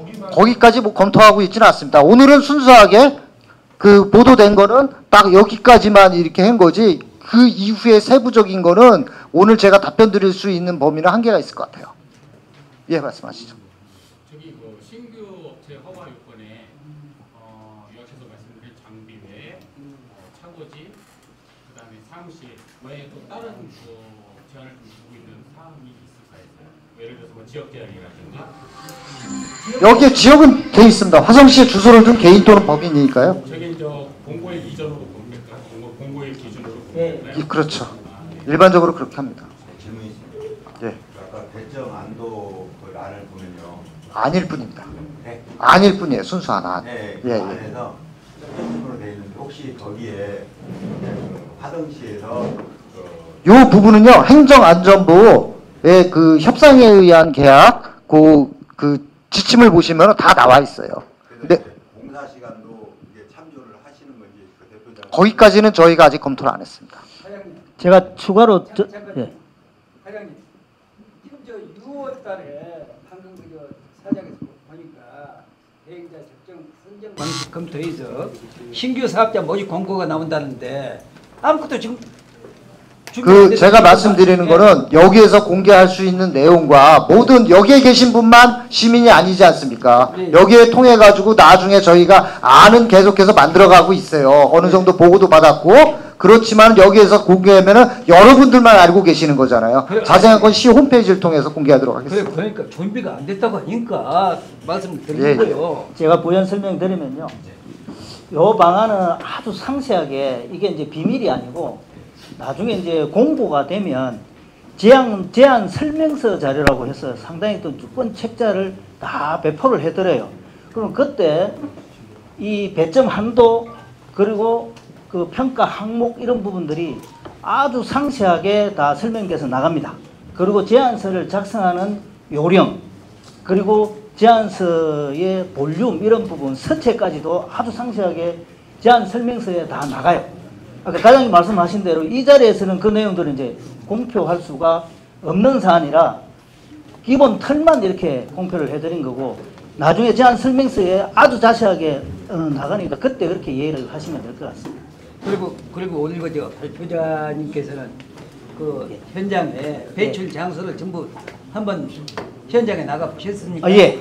주시면 거기까지 뭐 검토하고 있지는 않습니다. 오늘은 순수하게 그 보도된 거는 딱 여기까지만 이렇게 한 거지 그 이후에 세부적인 거는 오늘 제가 답변 드릴 수 있는 범위는 한계가 있을 것 같아요. 예, 말씀하시죠. 저기 뭐 신규 업체 허가 요건에 요약해서 말씀드린 장비 외에 차고지 그다음에 사무실 외에 또 다른 제한을 좀 두고 있는 사항이 있을까요? 예를 들어서 뭐 지역 제한이라든가 여기에 지역은 돼 있습니다. 화성시의 주소를 둔 개인 또는 법인이니까요. 저기 공고일 이전으로 봅니까? 공고일 기준으로 예, 그렇죠. 일반적으로 그렇게 합니다. 질문이 있습니다. 예. 아까 대정 안도 그 안을 보면요. 아닐 뿐입니다. 네. 아닐 뿐이에요. 순수한 안. 네. 예, 그 예. 안에서 점으로 되어 있는데 혹시 거기에 화성시에서 요 부분은요. 행정안전부의 그 협상에 의한 계약 그 지침을 보시면 다 나와 있어요. 근데 공사 시간도 이게 참조를 하시는 건지 그 대표장 거기까지는 저희가 아직 검토를 안 했습니다. 제가 추가로 과장님 지금 저 6월달에 방금 그 사장에서 보니까 대행자 적정 선정 방식 검토해서 신규 사업자 모집 공고가 나온다는데 아무것도 지금 그 제가 말씀드리는 거는 여기에서 공개할 수 있는 내용과 모든 여기에 계신 분만 시민이 아니지 않습니까? 여기에 통해 가지고 나중에 저희가 안은 계속해서 만들어가고 있어요. 어느 정도 보고도 받았고 그렇지만 여기에서 공개하면은 여러분들만 알고 계시는 거잖아요. 자세한 건 시 홈페이지를 통해서 공개하도록 하겠습니다. 그러니까 준비가 안 됐다고 하니까 말씀을 드리는 예, 거예요. 제가 부연 설명드리면요. 요 방안은 아주 상세하게 이게 이제 비밀이 아니고 나중에 이제 공고가 되면 제안 설명서 자료라고 해서 상당히 또 주권 책자를 다 배포를 해드려요. 그럼 그때 이 배점 한도 그리고 그 평가 항목 이런 부분들이 아주 상세하게 다 설명돼서 나갑니다. 그리고 제안서를 작성하는 요령 그리고 제안서의 볼륨 이런 부분 서체까지도 아주 상세하게 제안 설명서에 다 나가요. 아까 과장님 말씀하신 대로 이 자리에서는 그 내용들을 이제 공표할 수가 없는 사안이라 기본 틀만 이렇게 공표를 해드린 거고 나중에 제안 설명서에 아주 자세하게 나가니까 그때 그렇게 이해를 하시면 될 것 같습니다. 그리고 오늘 그저 발표자님께서는 그 현장에 배출 장소를 전부 한번 현장에 나가 보셨습니까? 예.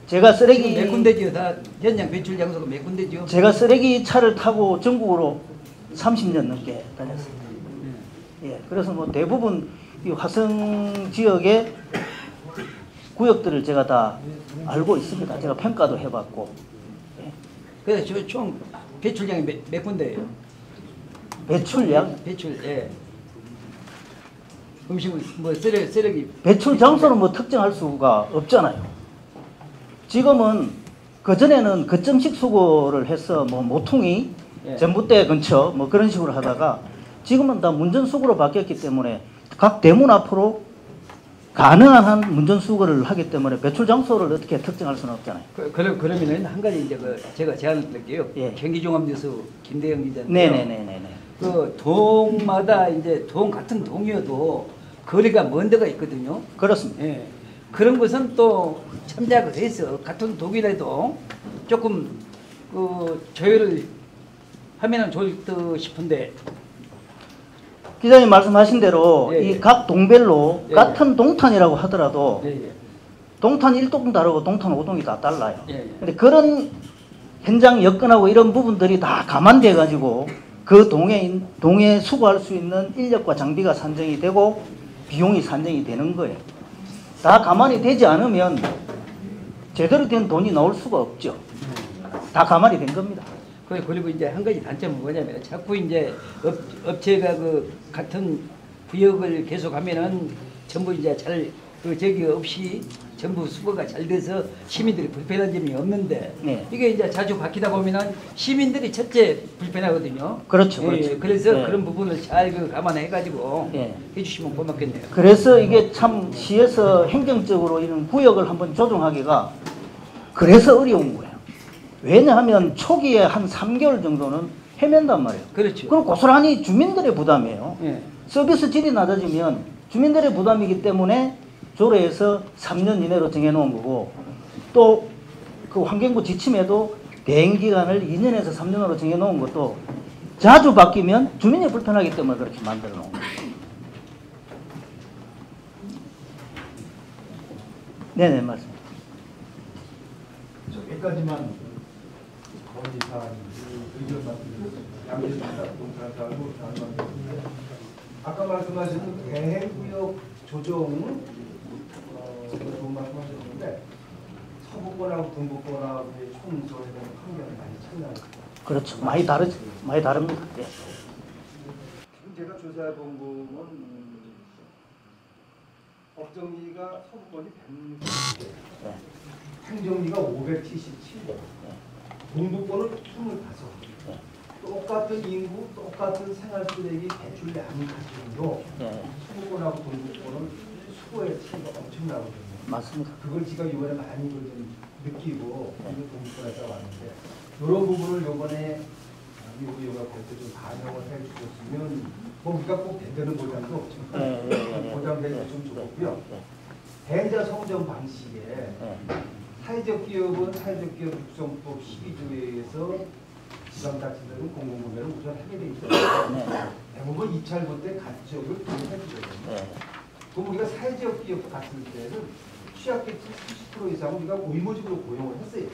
제가 쓰레기 몇 군데지요? 다 현장 배출 장소가 몇 군데지요? 제가 쓰레기 차를 타고 전국으로 30년 넘게 다녔습니다. 예. 그래서 뭐 대부분 이 화성 지역의 구역들을 제가 다 알고 있습니다. 제가 평가도 해봤고. 예. 그래서 총 배출량이 몇 군데예요? 배출량? 배출, 예. 음식물, 뭐 쓰레기. 배출 장소는 뭐 특정할 수가 없잖아요. 지금은 그전에는 거점식 수거를 해서 뭐 모퉁이, 예. 전봇대 근처 뭐 그런 식으로 하다가 지금은 다 문전 수거로 바뀌었기 때문에 각 대문 앞으로 가능한 한 문전 수거를 하기 때문에 배출 장소를 어떻게 특정할 수는 없잖아요. 그러면은 한 가지 이제 제가 제안을 드릴게요. 예. 경기종합뉴스 김대영 기자님. 네네네네. 그 동마다 이제 동 같은 동이어도 거리가 먼 데가 있거든요. 그렇습니다. 예. 그런 것은 또 참작을 해서 같은 동이라도 조금 그 조율을 하면은 좋을 듯 싶은데. 기자님 말씀하신 대로 예, 예. 이 각 동별로 예, 같은 동탄이라고 하더라도 예, 예. 동탄 1동 다르고 동탄 5동이 다 달라요. 예, 예. 근데 그런 현장 여건하고 이런 부분들이 다 감안돼 가지고 그 동에 수거할 수 있는 인력과 장비가 산정이 되고 비용이 산정이 되는 거예요. 다 감안이 되지 않으면 제대로 된 돈이 나올 수가 없죠. 다 감안이 된 겁니다. 그리고 이제 한 가지 단점은 뭐냐면 자꾸 이제 업체가 그 같은 구역을 계속하면은 전부 이제 그 저기 없이 전부 수거가 잘 돼서 시민들이 불편한 점이 없는데 네. 이게 이제 자주 바뀌다 보면은 시민들이 첫째 불편하거든요. 그렇죠, 예, 그렇죠. 그래서 네. 그런 부분을 잘 감안해가지고 네. 해주시면 고맙겠네요. 그래서 이게 참 시에서 행정적으로 이런 구역을 한번 조정하기가 그래서 어려운 거예요. 왜냐하면 초기에 한 3개월 정도는 헤맨단 말이에요. 그렇죠. 그럼 고스란히 주민들의 부담이에요. 예. 서비스 질이 낮아지면 주민들의 부담이기 때문에 조례에서 3년 이내로 정해놓은 거고 또 그 환경부 지침에도 대행기간을 2년에서 3년으로 정해놓은 것도 자주 바뀌면 주민이 불편하기 때문에 그렇게 만들어 놓은 거예요. 네네 맞습니다. 여기까지만 건의사항 의견 말씀드렸습니다. 양재입니다. 동탄 알고 단방인데 아까 말씀하신 대해구역 조정 좋은 말씀하셨는데 서부권하고 동부권하고의 총소에 대한 판결이 많이 차이나요. 그렇죠. 많이 다릅니다. 예. 지금 제가 조사해 본 부분 법정리가 서부권이 160개, 네. 행정리가 577개, 동부권은 25개. 똑같은 인구, 똑같은 생활 쓰레기 배출량이 가지고도 서부권하고 동부권은 수거의 차이가 엄청나거든요. 맞습니다. 그걸 제가 이번에 많이 좀 느끼고 동부권에서 왔는데 이런 부분을 이번에 미국 영화할 때 좀 반영을 해주셨으면 뭐 우리가 꼭 된다는 보장도 없지만 보장되는 좀 좋고요. 대자 성정 방식에 사회적 기업은 사회적 기업 육성법 12조에서 지방자치들은 공공구매를 우선 하게 돼 있어요. 대부분 입찰부 때 가치적을 도입해주거든요. 그럼 우리가 사회적 기업 갔을 때는 취약계층 30% 이상은 우리가 의무적으로 고용을 했어요.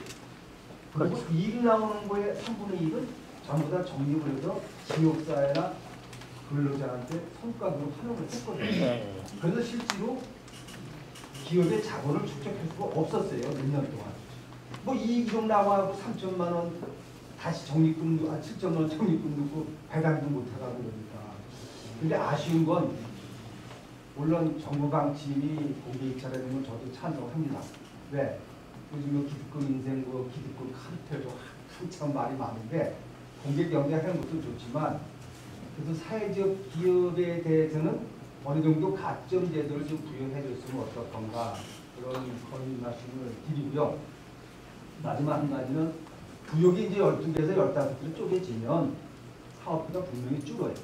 그리고 일 나오는 거에 3분의 1은 전부 다 적립을 해서 지역사회나 근로자한테 성과급으로 활용을 했거든요. 그래서 실제로 기업의 자본을 축적할 수가 없었어요. 몇 년 동안. 뭐 이익 나와고 3천만 원 다시 적립금 7천만 원 적립금 넣고 배당도 못 하고 그러니까. 근데 아쉬운 건 물론 정부 방침이 공개 입찰하는 건 저도 찬성합니다. 왜? 요즘 기득권 인생, 기득권 카르텔도 한참 말이 많은데 공개 경쟁하는 것도 좋지만 그래도 사회적 기업에 대해서는 어느 정도 가점 제도를 좀 부여해 줬으면 어떻던가 그런 건의 말씀을 드리고요. 마지막 한 가지는 구역이 이제 12개에서 15개로 쪼개지면 사업비가 분명히 줄어요.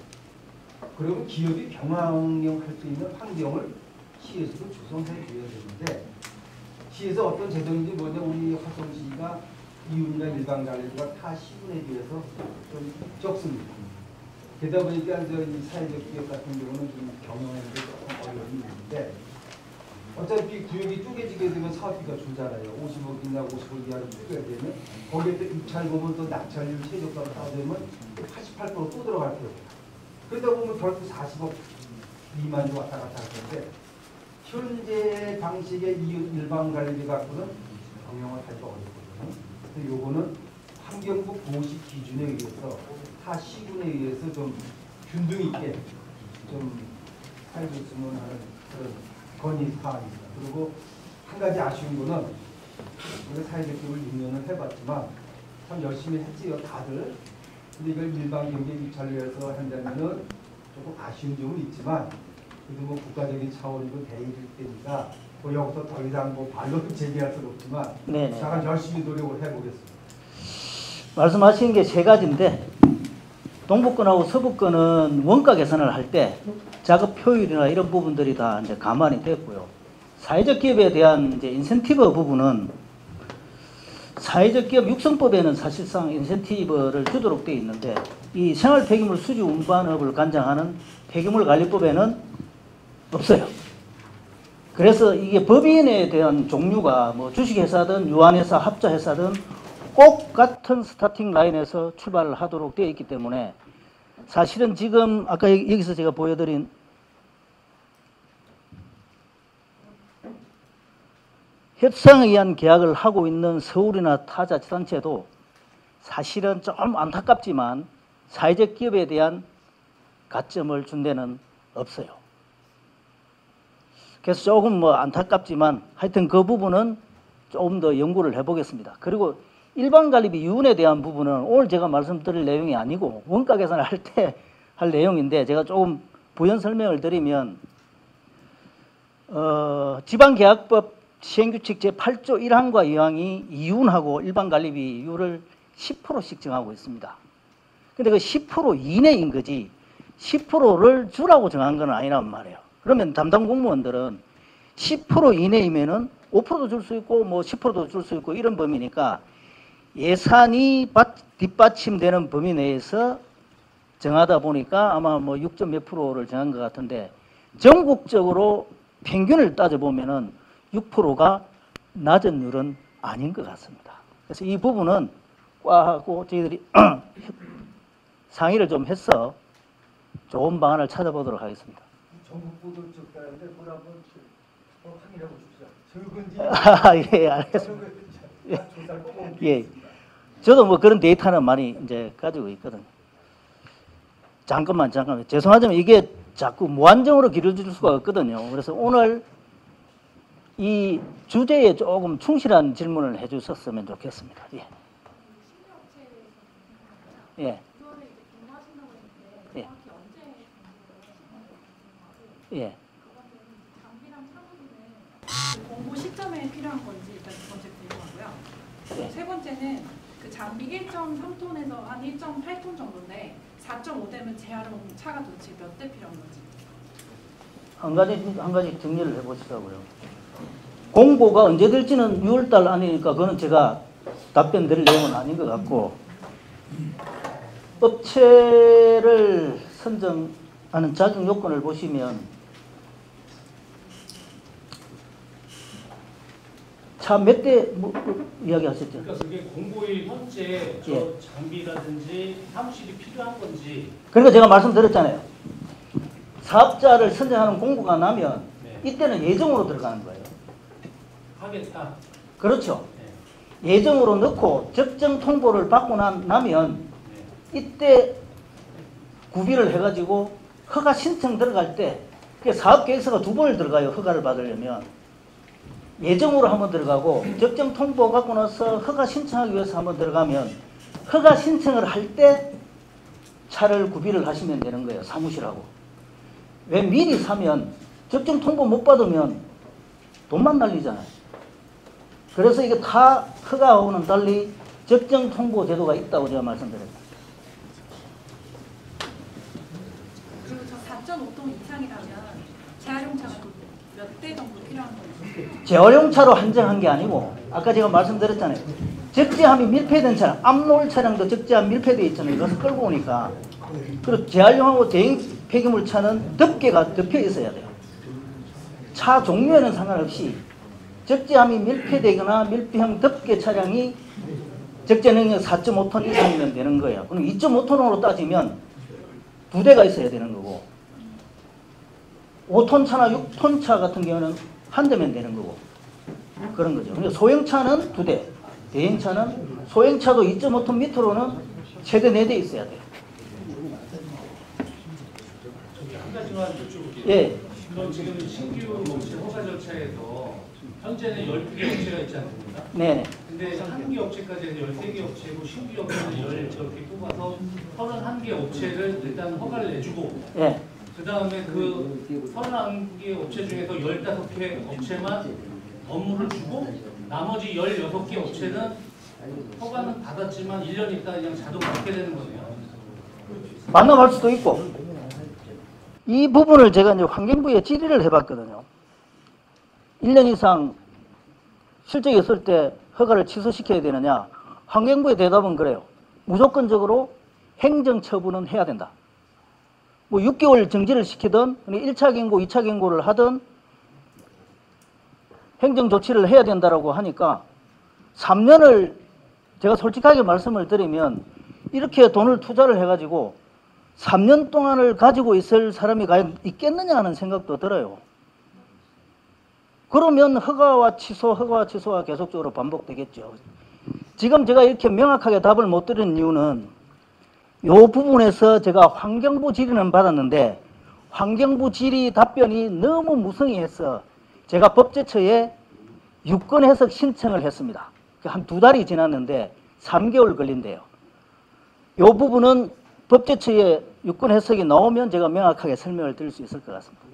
그리고 기업이 경영할 수 있는 환경을 시에서도 조성해 줘야 되는데 시에서 어떤 재정인지 뭐냐 우리 화성시가 이윤이나 일반관리비가 타 시군에 비해서 좀 적습니다. 게다가 보니까 이 사회적 기업 같은 경우는 좀 경영하는 게 조금 어려움이 있는데 어차피 구역이 쪼개지게 되면 사업비가 줄잖아요. 50억이나 50억 이하로 쪼개야 되면 거기에 또 입찰금은 또 낙찰률 최저가로 따지면 88% 또 들어갈 거예요. 그러다 보면 결국 40억 미만으로 왔다 갔다 할 텐데 현재 방식의 일반 관리비 갖고는 경영을 하기가 어렵거든요. 그래서 요거는 환경부 공식 기준에 의해서 타 시군에 의해서 좀 균등 있게 좀 해줬으면 하는 그런 건의 사항입니다. 그리고 한 가지 아쉬운 거는 우리가 사회적 기업을 6년을 해봤지만 참 열심히 했지요 다들. 근데 이걸 일반 경제 입찰을 위해서 한다면은 조금 아쉬운 점은 있지만 그래도 뭐 국가적인 차원이고 대의일 때니까 뭐 여기서 더 이상 뭐 반론을 제기할 수는 없지만 잠깐 열심히 노력을 해보겠습니다. 말씀하신 게 세 가지인데 동북권하고 서북권은 원가 계산을 할 때 작업 효율이나 이런 부분들이 다 이제 감안이 됐고요. 사회적 기업에 대한 이제 인센티브 부분은 사회적 기업 육성법에는 사실상 인센티브를 주도록 되어 있는데 이 생활 폐기물 수지 운반업을 관장하는 폐기물 관리법에는 없어요. 그래서 이게 법인에 대한 종류가 뭐 주식회사든 유한회사, 합자회사든 꼭 같은 스타팅 라인에서 출발을 하도록 되어 있기 때문에 사실은 지금 아까 여기서 제가 보여드린 협상에 의한 계약을 하고 있는 서울이나 타자치단체도 사실은 좀 안타깝지만 사회적 기업에 대한 가점을 준 데는 없어요. 그래서 조금 뭐 안타깝지만 하여튼 그 부분은 조금 더 연구를 해보겠습니다. 그리고 일반관리비 유은에 대한 부분은 오늘 제가 말씀드릴 내용이 아니고 원가 계산을 할 때 할 내용인데 제가 조금 부연 설명을 드리면 지방계약법 시행규칙 제8조 1항과 2항이 이윤하고 일반관리비율을 10%씩 정하고 있습니다. 근데 그 10% 이내인 거지 10%를 주라고 정한 건 아니란 말이에요. 그러면 담당 공무원들은 10% 이내이면은 5%도 줄 수 있고 뭐 10%도 줄 수 있고 이런 범위니까 예산이 뒷받침되는 범위 내에서 정하다 보니까 아마 뭐 6. 몇 %를 정한 것 같은데 전국적으로 평균을 따져보면은 6%가 낮은 율은 아닌 것 같습니다. 그래서 이 부분은 과하고 저희들이 상의를 좀 해서 좋은 방안을 찾아보도록 하겠습니다. 전국구도 적다는데 그걸 한번 확인해 보십시오. 적은지. 예, 알겠습니다. 예, 저도 뭐 그런 데이터는 많이 이제 가지고 있거든요. 잠깐만. 죄송하지만 이게 자꾸 무한정으로 길어질 수가 없거든요. 그래서 오늘 이 주제에 조금 충실한 질문을 해주셨으면 좋겠습니다. 예. 예. 예. 예. 공고 시점에 필요한 건지 일단 두 번째 궁금하고요. 세 번째는 그 장비 1.3톤에서 한 1.8톤 정도인데 4.5 되면 재활용 차가 도대체 몇 대 필요한 건지. 한 가지 정리를 해보시라고요. 공고가 언제 될지는 6월달 아니니까 그거는 제가 답변 드릴 내용은 아닌 것 같고 업체를 선정하는 자격 요건을 보시면 차 몇 대 이야기하셨죠? 그러니까 그게 공고일 현재 저 장비라든지 사무실이 필요한 건지. 그러니까 제가 말씀드렸잖아요. 사업자를 선정하는 공고가 나면 이때는 예정으로 들어가는 거예요. 하겠다. 그렇죠. 예정으로 넣고 적정 통보를 받고 나면 이때 구비를 해가지고 허가 신청 들어갈 때 사업 계획서가 2번을 들어가요. 허가를 받으려면. 예정으로 한번 들어가고 적정 통보 갖고 나서 허가 신청하기 위해서 한번 들어가면 허가 신청을 할 때 차를 구비를 하시면 되는 거예요. 사무실하고. 왜 미리 사면 적정 통보 못 받으면 돈만 날리잖아요. 그래서 이게 타 허가하고는 달리 적정 통보 제도가 있다고 제가 말씀드렸습니다. 그리고 저 4.5톤 이상이라면 재활용차가 몇 대 정도 필요한 거예요? 재활용차로 한정한 게 아니고 아까 제가 말씀드렸잖아요. 적재함이 밀폐된 차량, 앞노을 차량도 적재함 밀폐되어 있잖아요. 이것을 끌고 오니까. 그리고 재활용하고 대형 폐기물 차는 덮개가 덮여 있어야 돼요. 차 종류에는 상관없이 적재함이 밀폐되거나 밀폐형 덮개 차량이 적재 능력 4.5톤 이상이면 되는 거예요. 그럼 2.5톤으로 따지면 2대가 있어야 되는 거고 5톤 차나 6톤 차 같은 경우는 한 대면 되는 거고 그런 거죠. 그러니까 소형차는 2대, 대형차는 소형차도 2.5톤 밑으로는 최대 4대 있어야 돼요. 한 가지만 여쭤볼게요. 예. 그럼 지금 신규 업체 허가 절차에서 현재는 12개 업체가 있지 않습니까? 네. 근데 한개 업체까지는 13개 업체고 신규 업체는 10개 뽑아서 31개 업체를 일단 허가를 내주고 예. 그 다음에 그 31개 업체 중에서 15개 업체만 업무를 주고 나머지 16개 업체는 허가는 받았지만 1년 있다 그냥 자동 받게 되는 거네요. 만나볼 수도 있고 이 부분을 제가 이제 환경부에 질의를 해봤거든요. 1년 이상 실적이 있을 때 허가를 취소시켜야 되느냐. 환경부의 대답은 그래요. 무조건적으로 행정처분은 해야 된다. 뭐 6개월 정지를 시키든 1차 경고, 2차 경고를 하든 행정조치를 해야 된다라고 하니까 3년을 제가 솔직하게 말씀을 드리면 이렇게 돈을 투자를 해가지고 3년 동안을 가지고 있을 사람이 과연 있겠느냐 하는 생각도 들어요. 그러면 허가와 취소가 계속적으로 반복되겠죠. 지금 제가 이렇게 명확하게 답을 못 드리는 이유는 이 부분에서 제가 환경부 질의는 받았는데 환경부 질의 답변이 너무 무성의해서 제가 법제처에 유권 해석 신청을 했습니다. 한 2달이 지났는데 3개월 걸린대요. 이 부분은 법제처에 유권 해석이 나오면 제가 명확하게 설명을 드릴 수 있을 것 같습니다.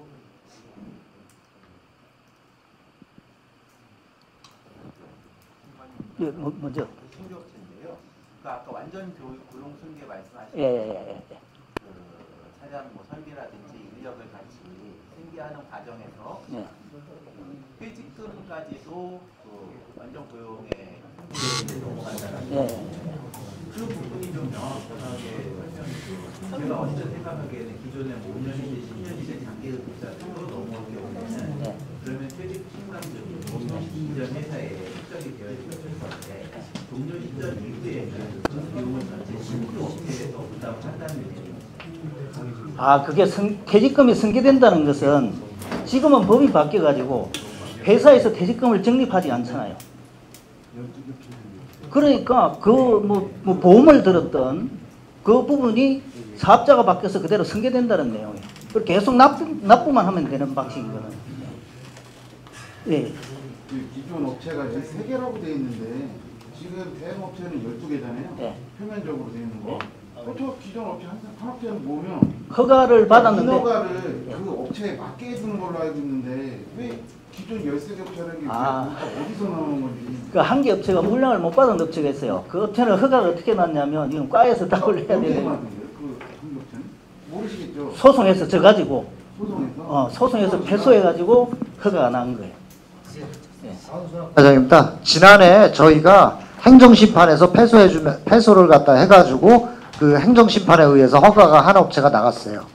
예, 먼저. 신규업체인데요. 그 아까 완전 고용 승계 말씀하신 그 차량 뭐 설계라든지 인력을 같이 승계하는 과정에서 퇴직금까지도 그 완전 고용에 넘어간다는 그 부분이 좀 명확하게 설명이 제가 언제 생각하기에는 기존에 5년이든 10년이든 장기급자 쪽으로 넘어올 경우에는 그러면 퇴직 순간적인 종료 이전 회사에 설정이 되어 있을 건데 종료 이전 이후에 그 비용은 전체 신규 업체에서 부담을 한다는 얘기예요. 아, 그게 퇴직금이 승계된다는 것은 지금은 법이 바뀌어가지고 회사에서 퇴직금을 적립하지 않잖아요. 그러니까 그 뭐 보험을 들었던 그 부분이 사업자가 바뀌어서 그대로 승계된다는 내용이에요. 그리고 계속 납부만 하면 되는 방식이거든요. 예. 기존 업체가 이제 3개라고 되어 있는데 지금 대형 업체는 12개잖아요. 네. 표면적으로 되어 있는 거. 저 기존 업체 한 업체는 보면 허가를 받았는데 허가를 그 업체에 맞게 해주는 걸로 알고 있는데 왜 기존 13개 업체라는 게 어디서 나오는 건지. 그 한 개 업체가 물량을 못 받은 업체가 있어요. 그 업체는 허가를 어떻게 났냐면 이건 과에서 답을 해야 돼요. 그 업체는 모르시겠죠. 소송해서 져가지고 소송해서 패소해가지고 허가가 난 거예요. 사장입니다. 지난해 저희가 행정심판에서 패소를 갖다 해가지고 그 행정심판에 의해서 허가가 한 업체가 나갔어요.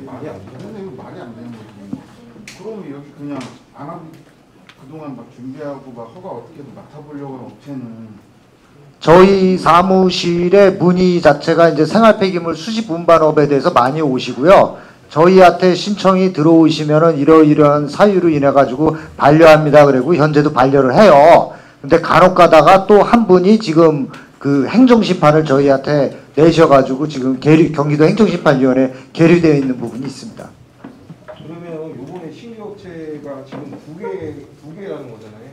말이 안 되는 말이 안 되는 거지. 그럼 여기 그냥 안 하고 그동안 막 준비하고 막 허가 어떻게든 맡아보려고 하는 업체는 저희 사무실의 문의 자체가 이제 생활폐기물 수집 운반업에 대해서 많이 오시고요. 저희한테 신청이 들어오시면은 이러이러한 사유로 인해 가지고 반려합니다. 그리고 현재도 반려를 해요. 근데 간혹 가다가 또 한 분이 지금 그 행정심판을 저희한테 내셔가지고 지금 경기도 행정심판위원회에 계류되어 있는 부분이 있습니다. 그러면 요번에 신규 업체가 지금 두 개라는 거잖아요.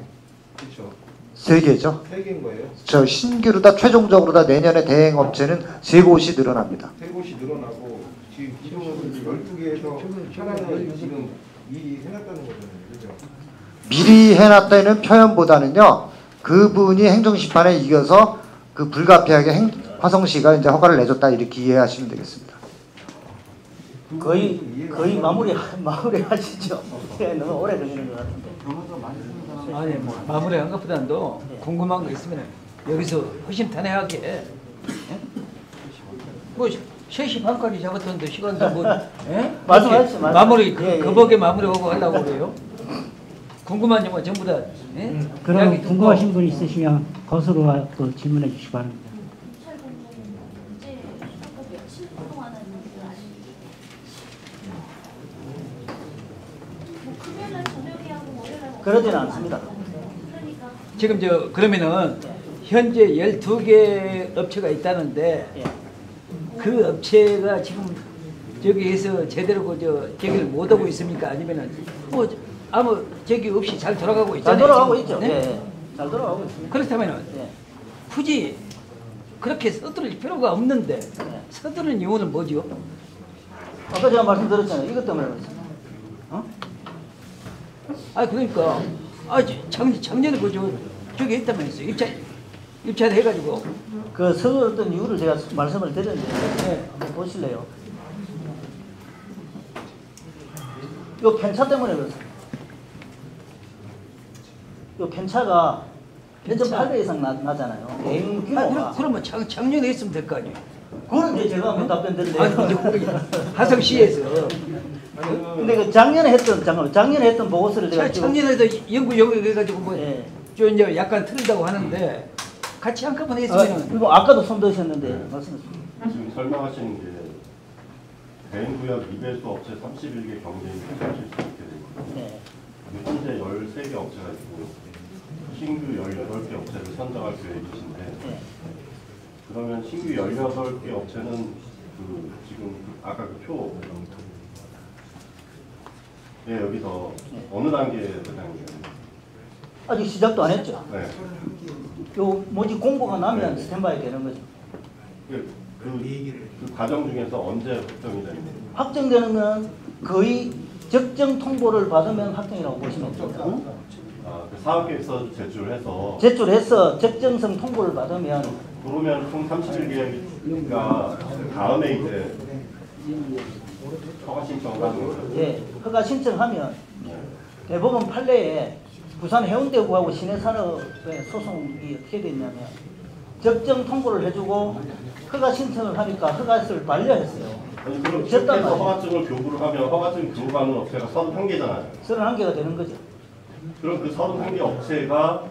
그렇죠? 3개죠. 3개인 거예요. 저 신규로 다 최종적으로 다 내년에 대행 업체는 3곳이 늘어납니다. 3곳이 늘어나고 지금 기존은 12개에서 하나는 지금 미리 해놨다는 거잖아요. 그죠? 미리 해놨다는 표현보다는요, 그분이 행정심판에 이겨서 그 불가피하게 화성시가 이제 허가를 내줬다 이렇게 이해하시면 되겠습니다. 거의 마무리하시죠. 너무 오래 걸리는 것 같은데. 아니 뭐 마무리한 것보다도 궁금한 거 있으면 여기서 허심탄회하게 예? 뭐 3시 반까지 잡았던데 시간도 뭐 예? 말씀하시죠. 마무리 예, 예. 그 법에 마무리하고 하려고 그래요. 궁금한 점은 전부 다 예? 그럼 이야기 궁금하신 분 있으시면 거수로 그 질문해 주시기 바랍니다. 그러지는 않습니다. 지금 그러면은 현재 12개 업체가 있다는데 그 업체가 지금 저기에서 제대로 저기를 못 하고 있습니까? 아니면은 뭐 아무 저기 없이 잘 돌아가고 있잖아요. 잘 돌아가고 지금. 있죠. 네? 예, 잘 돌아가고 있습니다. 그렇다면은 굳이 그렇게 서두를 필요가 없는데 서두른 이유는 뭐죠? 아까 제가 말씀드렸잖아요. 이것 때문에 그렇습니다. 그러니까 작년에 저기 했다면서 입찰 해가지고 그 서두르던 이유를 제가 말씀을 드렸는데 한번 보실래요? 요 편차 때문에 그렇습니다. 요 편차가 1.8배 이상 나잖아요. 대응 규모가. 그러면 작년에 했으면 될 거 아니에요? 그건 이제 제가 한번 답변 드릴래요. 화성시에서. 근데 그 작년에 했던 보고서를 제가 작년에도 연구 해가지고 좀 이제 약간 틀리다고 하는데 같이 한꺼번에 했으면. 뭐 아까도 손드셨는데 말씀하세요. 지금 설명하시는 게 대행구역 2배수 업체 31개 경쟁이 펼쳐질 수 있게 되거든요. 현재 13개 업체가 있고 신규 18개 업체를 선정할 계획이신데 그러면 신규 18개 업체는 지금 아까 그 표 여기서 어느 단계에 해당돼요? 아직 시작도 안 했죠. 네. 요 모집 공고가 나면 스탠바이 되는 거죠. 그 과정 중에서 언제 확정이 되는 거예요? 확정되는 건 거의 적정 통보를 받으면 확정이라고 보시면 됩니다. 그 사업계획서 제출해서 적정성 통보를 받으면 그러면 총 31개가 다음에 이제 허가 신청을 하는 거죠? 예, 허가 신청하면 대법원 판례에 부산 해운대구하고 시내산업의 소송이 어떻게 됐냐면 적정 통보를 해주고 허가 신청을 하니까 허가서를 반려했어요. 아니 그럼 그래서 허가증을 교부를 하면 허가증 교부하는 업체가 31개잖아요. 31개가 되는 거죠. 그럼 그 31개 업체가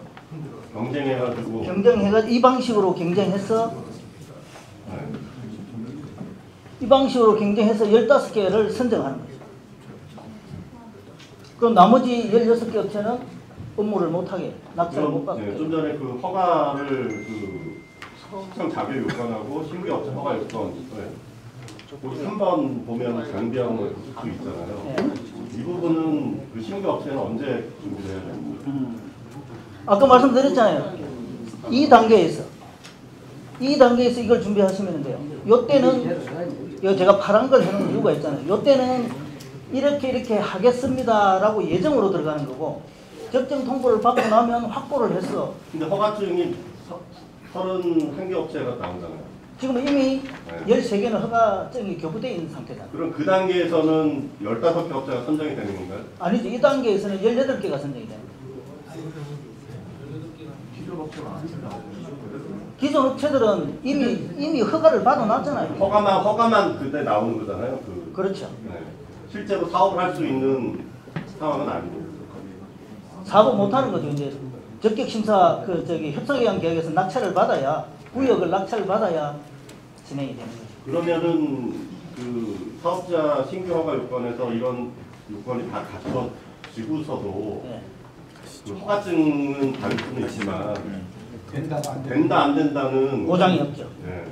경쟁해가지고 이 방식으로 경쟁해서 이 방식으로 경쟁해서 15개를 선정하는 거죠. 그럼 나머지 16개 업체는 업무를 못하게 낙찰을 못 받게. 좀 전에 그 허가를 시청 자격 요건하고 신규 업체 허가 요건 3번 보면 장비하고 수 있잖아요. 이 부분은 그 신규 업체는 언제 준비돼야 됩니까? 아까 말씀드렸잖아요. 이 단계에서 이걸 준비하시면 돼요. 요때는 제가 파란 걸 해놓은 이유가 있잖아요. 요때는 이렇게 하겠습니다라고 예정으로 들어가는 거고 적정 통보를 받고 나면 확보를 했어. 근데 허가증이 31개 업체가 나오잖아요. 지금 이미 13개는 허가증이 교부되어 있는 상태잖아요. 그럼 그 단계에서는 15개 업체가 선정이 되는 건가요? 아니죠. 이 단계에서는 18개가 선정이 됩니다. 기존 업체들은 이미 허가를 받아놨잖아요. 허가만 그때 나오는 거잖아요. 그렇죠. 네. 실제로 사업을 할 수 있는 상황은 아니고. 사업 못하는 거죠. 이제 적격심사 협상의한 계약에서 낙찰을 받아야 구역을 낙찰을 받아야 진행이 되는 거죠. 그러면은 그 사업자 신규 허가 요건에서 이런 요건이 다 갖춰지고서도 그 허가증은 다를 수는 있지만 된다 안 된다는 보장이 없죠. 네.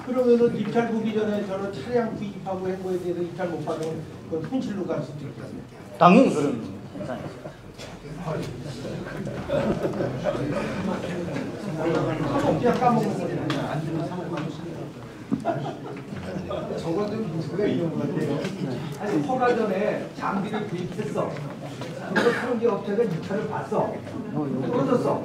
그러면은 입찰 보기 전에 저는 차량 구입하고 한 거에 대해서 입찰 못 받으면 그건 손실로 갈 수도 있겠네요. 당연히 그런 현상이죠. 그냥 까먹는 거잖아요. 적어도 문제가 있는 것 같아요. 아니 허가 전에 장비를 구입했어. 그거 사는 업체가 입찰을 봤어. 떨어졌어.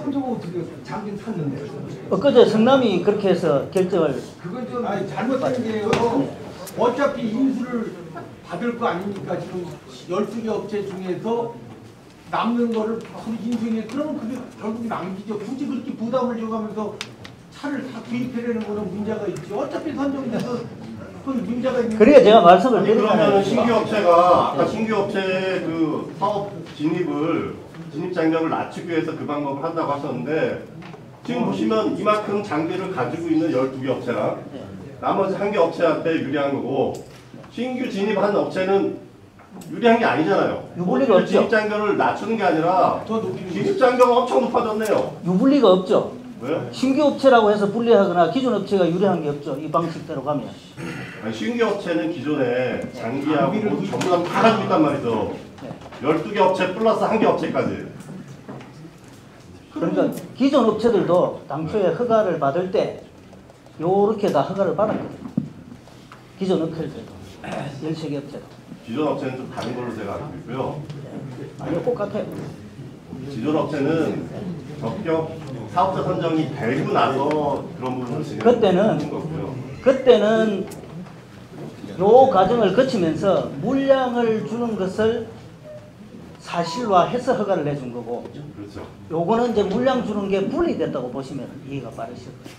그럼 어떻게 장비는 탔는데? 엊그제 성남이 그렇게 해서 결정을. 그건 좀 아니 잘못된 게요. 어차피 인수를 받을 거 아닙니까? 지금 12개 업체 중에서 남는 거를 인수해. 그러면 그게 결국 낭비죠. 굳이 그렇게 부담을 줘가면서 차를 다 구입해내는 거는 문제가 있죠. 어차피 선정돼서 그 문제가 있는. 그래 제가 말씀을 드리잖아요. 그러면 신규 업체가 아까 신규 업체의 그 사업 진입 장벽을 낮추기 위해서 그 방법을 한다고 하셨는데 지금 보시면 이만큼 장비를 가지고 있는 12개 업체랑 나머지 1개 업체한테 유리한 거고 신규 진입한 업체는 유리한 게 아니잖아요. 유불리가 없죠. 진입 장벽을 낮추는 게 아니라 진입 장벽은 엄청 높아졌네요. 유불리가 없죠. 왜요? 신규 업체라고 해서 불리하거나 기존 업체가 유리한 게 없죠. 이 방식대로 가면. 아니, 신규 업체는 기존에 장비하고 모두 전부 다 가지고 있단 말이죠. 12개 업체 플러스 1개 업체까지. 그러니까 기존 업체들도 당초에 허가를 받을 때 요렇게 다 허가를 받았거든요. 기존 업체들도 13개 업체도. 기존 업체는 좀 다른 걸로 제가 알고 있고요. 아니요, 똑같아요. 기존 업체는 적격 사업자 선정이 되고 나서 그런 부분을 진행하는 거고요. 그때는 요 과정을 거치면서 물량을 주는 것을 사실화해서 허가를 내준 거고, 그렇죠. 요거는 이제 물량 주는 게 분리됐다고 보시면 이해가 빠르실 거예요.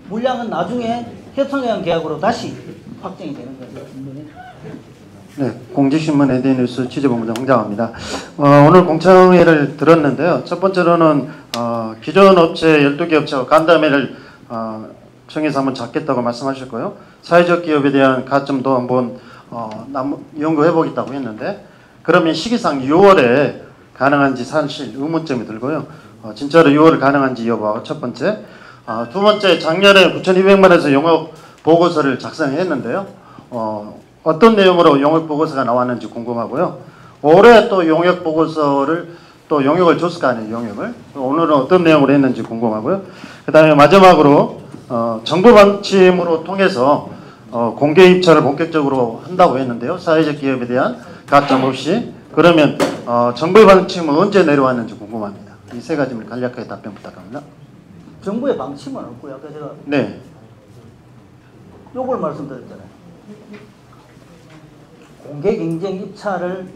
물량은 나중에 협상회원 계약으로 다시 확정이 되는 거죠. 네, 공직신문 에디뉴스 취재본부장 황장합니다. 오늘 공청회를 들었는데요. 첫 번째로는 기존 업체 12개 업체와 간담회를 청해서 한번 잡겠다고 말씀하셨고요. 사회적 기업에 대한 가점도 한번 연구해보겠다고 했는데 그러면 시기상 6월에 가능한지 사실 의문점이 들고요. 진짜로 6월 가능한지 여부가 첫 번째. 두 번째, 작년에 9,200만 원에서 영업 보고서를 작성했는데요. 어떤 내용으로 용역 보고서가 나왔는지 궁금하고요. 올해 또 용역 보고서를 또 용역을 줬을 거 아니에요, 용역을. 오늘은 어떤 내용으로 했는지 궁금하고요. 그 다음에 마지막으로 정부 방침으로 통해서 공개 입찰을 본격적으로 한다고 했는데요. 사회적 기업에 대한 가점 없이. 그러면 정부의 방침은 언제 내려왔는지 궁금합니다. 이 세 가지를 간략하게 답변 부탁합니다. 정부의 방침은 없고요. 아까 제가 네. 요걸 말씀드렸잖아요. 공개 경쟁 입찰을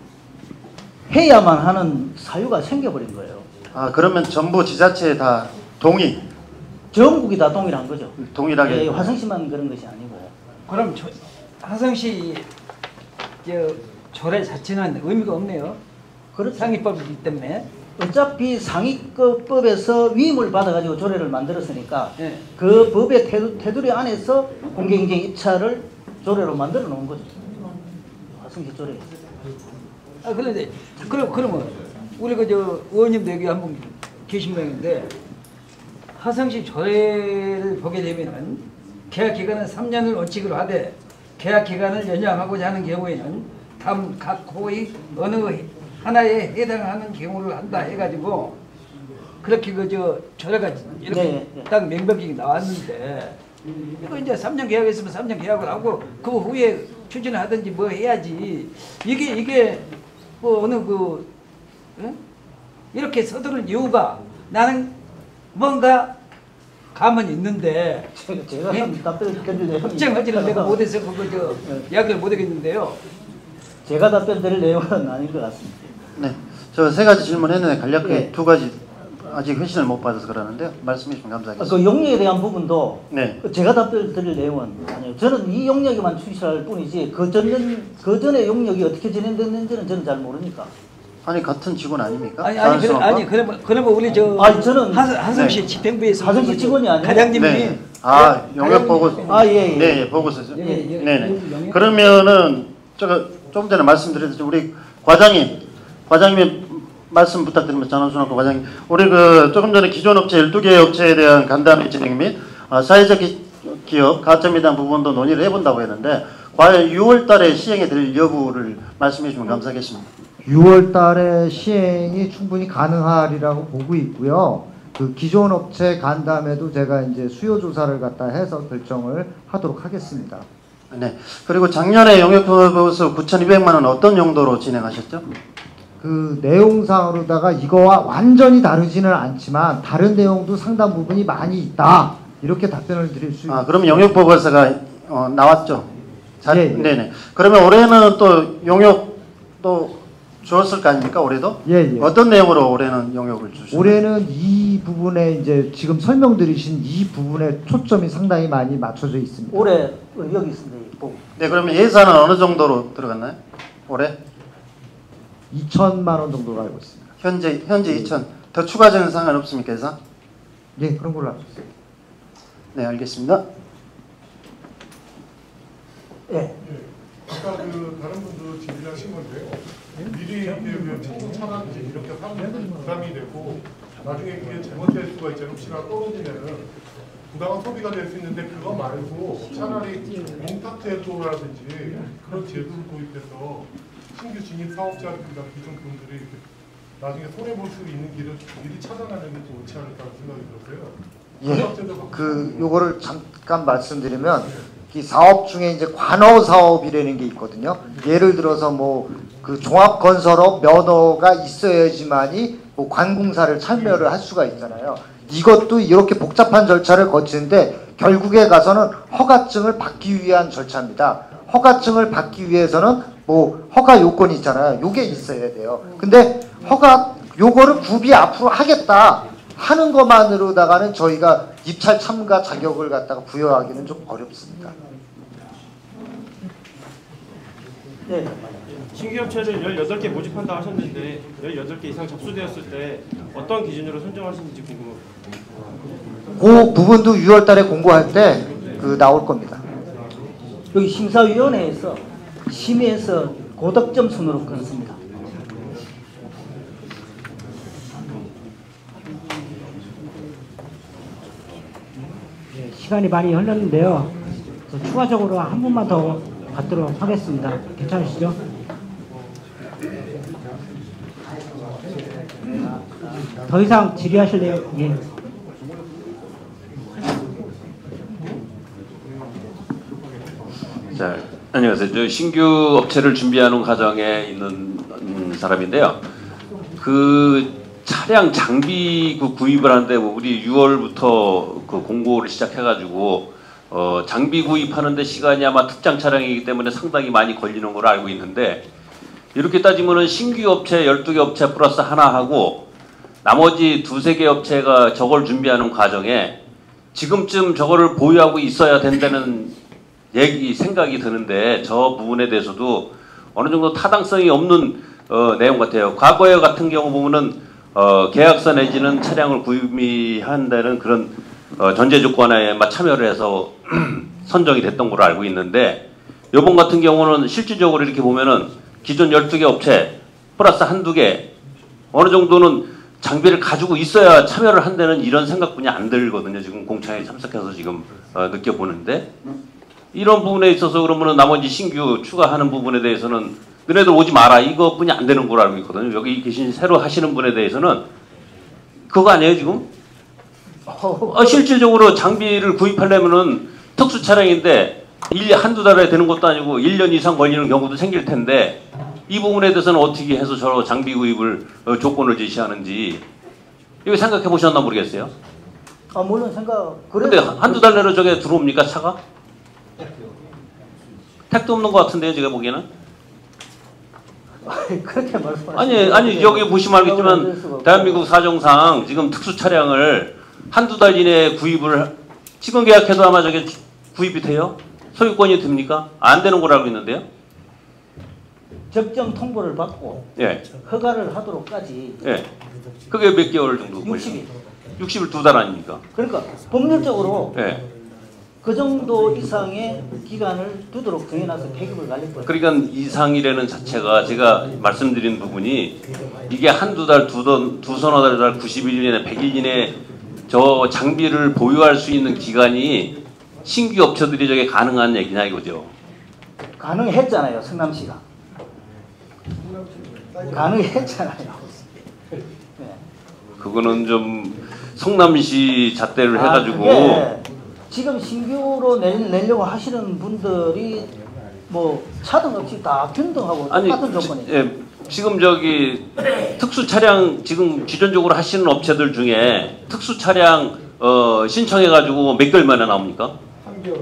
해야만 하는 사유가 생겨버린 거예요. 그러면 전부 지자체에 다 동의? 전국이 다 동일한 거죠. 동일하게. 예, 화성시만 그런 것이 아니고. 그럼 화성시 조례 자체는 의미가 없네요. 상위법이기 때문에. 어차피 상위법에서 위임을 받아가지고 조례를 만들었으니까 그 법의 테두리 안에서 공개경쟁 입찰을 조례로 만들어 놓은 거죠. 화성시 조례. 그런데 그러면 우리 의원님도 여기 한 분 계신 모양인데 화성시 조례를 보게 되면은 계약 기간은 3년을 원칙으로 하되 계약 기간을 연장하고자 하는 경우에는 다음 각 호의 어느 하나에 해당하는 경우를 한다 해가지고 그렇게 조례가 이렇게 딱 명백히 나왔는데 이거 이제 3년 계약했으면 3년 계약을 하고 그 후에 추진을 하든지 뭐 해야지 이게 뭐 어느 이렇게 서두른 이유가 나는 뭔가 감은 있는데 제가 답변을 드릴 걱정하지는 내가 못해서 이야기를 못하겠는데요. 제가 답변 드릴 내용은 아닌 것 같습니다. 네, 저 세 가지 질문했는데 간략하게 두 가지 아직 회신을 못 받아서 그러는데요. 말씀해 주시면 감사하겠습니다. 그 용역에 대한 부분도 네. 제가 답변 드릴 내용은 아니에요. 저는 이 용역에만 추진할 뿐이지 그 전에 용역이 어떻게 진행됐는지는 저는 잘 모르니까. 아니 같은 직원 아닙니까? 그러면 우리 저는 한성시 집행부에서 한성시 직원이 아니에요. 과장님이 네. 용역 보고서. 네, 보고서죠. 네. 그러면은 제가 조금 전에 말씀드렸듯이 우리 과장님의 말씀 부탁드립니다. 전원순학과 과장님. 우리 조금 전에 기존 업체 12개 업체에 대한 간담회 진행 및 사회적 기업 가점에 대한 부분도 논의를 해본다고 했는데 과연 6월 달에 시행이 될 여부를 말씀해 주시면 감사하겠습니다. 6월 달에 시행이 충분히 가능하리라고 보고 있고요. 그 기존 업체 간담회도 제가 이제 수요 조사를 갖다 해서 결정을 하도록 하겠습니다. 네. 그리고 작년에 용역보수 9,200만 원 어떤 용도로 진행하셨죠? 그 내용상으로다가 이거와 완전히 다르지는 않지만 다른 내용도 상당 부분이 많이 있다. 이렇게 답변을 드릴 수 있습니다. 그럼 용역 보고서가 나왔죠? 예. 네네. 그러면 올해는 또 용역 또 주었을 거 아닙니까? 올해도? 예. 어떤 내용으로 올해는 용역을 주시나요? 올해는 이 부분에 이제 지금 설명드리신 이 부분에 초점이 상당히 많이 맞춰져 있습니다. 올해 여기 있습니다. 네, 그러면 예산은 어느 정도로 들어갔나요? 올해? 2천만 원 정도로 알고 있습니다. 현재 2천. 더 추가적인 상관 없습니까, 예산? 예, 그런 걸로 알고 있습니다. 네, 알겠습니다. 예. 아까 다른 분도 질의하신 건데요. 미리 청소 차단지 이렇게 하면 부담이 되고 나중에 그게 잘못될 수가 있잖아요. 혹시나 떨어지면은 부당한 소비가 될 수 있는데 그거 말고 차라리 몽탁 제도라든지 그런 제도를 도입해서 신규 진입 사업자들이나 기존 분들이 나중에 손해 볼 수 있는 길을 미리 차단하는 게 좋지 않을까 생각이 들었어요. 예. 요거를 잠깐 말씀드리면 이 사업 중에 이제 관어 사업이라는 게 있거든요. 예를 들어서 뭐 그 종합건설업 면허가 있어야지만이 뭐 관공사를 참여를 할 수가 있잖아요. 이것도 이렇게 복잡한 절차를 거치는데 결국에 가서는 허가증을 받기 위한 절차입니다. 허가증을 받기 위해서는 뭐 허가 요건이 있잖아요. 요게 있어야 돼요. 근데 요거를 구비 앞으로 하겠다 하는 것만으로다가는 저희가 입찰 참가 자격을 갖다가 부여하기는 좀 어렵습니다. 네. 신규 업체를 18개 모집한다고 하셨는데 18개 이상 접수되었을 때 어떤 기준으로 선정하시는지 궁금합니다. 그 부분도 6월 달에 공고할 때 나올 겁니다. 여기 심사위원회에서 심의해서 고득점 순으로 끊습니다. 네, 시간이 많이 흘렀는데요. 추가적으로 한 분만 더 받도록 하겠습니다. 괜찮으시죠? 더 이상 질의하실래요? 예. 자, 안녕하세요. 저 신규 업체를 준비하는 과정에 있는 사람인데요. 그 차량 장비 구입을 하는데 우리 6월부터 그 공고를 시작해가지고 장비 구입하는데 시간이 아마 특장 차량이기 때문에 상당히 많이 걸리는 걸로 알고 있는데 이렇게 따지면은 신규 업체 12개 업체 플러스 하나 하고 나머지 2-3개 업체가 저걸 준비하는 과정에 지금쯤 저거를 보유하고 있어야 된다는 생각이 드는데 저 부분에 대해서도 어느 정도 타당성이 없는 내용 같아요. 과거에 같은 경우 보면은 계약서 내지는 차량을 구입한다는 그런 전제 조건에 참여를 해서 선정이 됐던 걸로 알고 있는데 이번 같은 경우는 실질적으로 이렇게 보면은 기존 12개 업체 플러스 1-2개 어느 정도는 장비를 가지고 있어야 참여를 한다는 이런 생각뿐이 안 들거든요. 지금 공청회에 참석해서 지금 느껴보는데 이런 부분에 있어서 그러면은 나머지 신규 추가하는 부분에 대해서는 너네들 오지 마라 이것뿐이 안 되는 걸로 알고 있거든요. 여기 계신 새로 하시는 분에 대해서는 그거 아니에요 지금? 실질적으로 장비를 구입하려면은 특수 차량인데 1-2 달에 되는 것도 아니고 1년 이상 걸리는 경우도 생길 텐데 이 부분에 대해서는 어떻게 해서 저 장비 구입을 조건을 제시하는지 이거 생각해 보셨나 모르겠어요. 물론 생각. 근데 1-2 달 내로 저게 들어옵니까 차가? 택도 없는 것 같은데요 제가 보기에는. 그렇게 말씀하시면 아니 여기 보시면 알겠지만 대한민국 사정상 지금 특수 차량을 1-2 달 이내에 구입을 지금 계약해도 아마 저게 구입이 돼요? 소유권이 됩니까? 안 되는 걸 알고 있는데요. 적정 통보를 받고 예. 허가를 하도록까지. 예. 그게 몇 개월 정도 걸려요? 60일 2달 아닙니까? 그러니까 법률적으로 예. 그 정도 이상의 기간을 두도록 정해놔서 폐기물 관리법. 그러니까 이상이라는 자체가 제가 말씀드린 부분이 이게 한두 달, 두서너 달, 90일 이내, 100일 이내 저 장비를 보유할 수 있는 기간이 신규 업체들이 저게 가능한 얘기냐 이거죠. 가능했잖아요, 성남시가. 가능했잖아요. 그거는 좀 성남시 잣대를 해가지고 그게 지금 신규로 내려고 하시는 분들이 뭐 차등 없이 다 균등하고 똑같은 조건이에요. 예, 지금 저기 특수 차량 지금 기존적으로 하시는 업체들 중에 특수 차량 신청해가지고 몇 개월 만에 나옵니까? 3개월.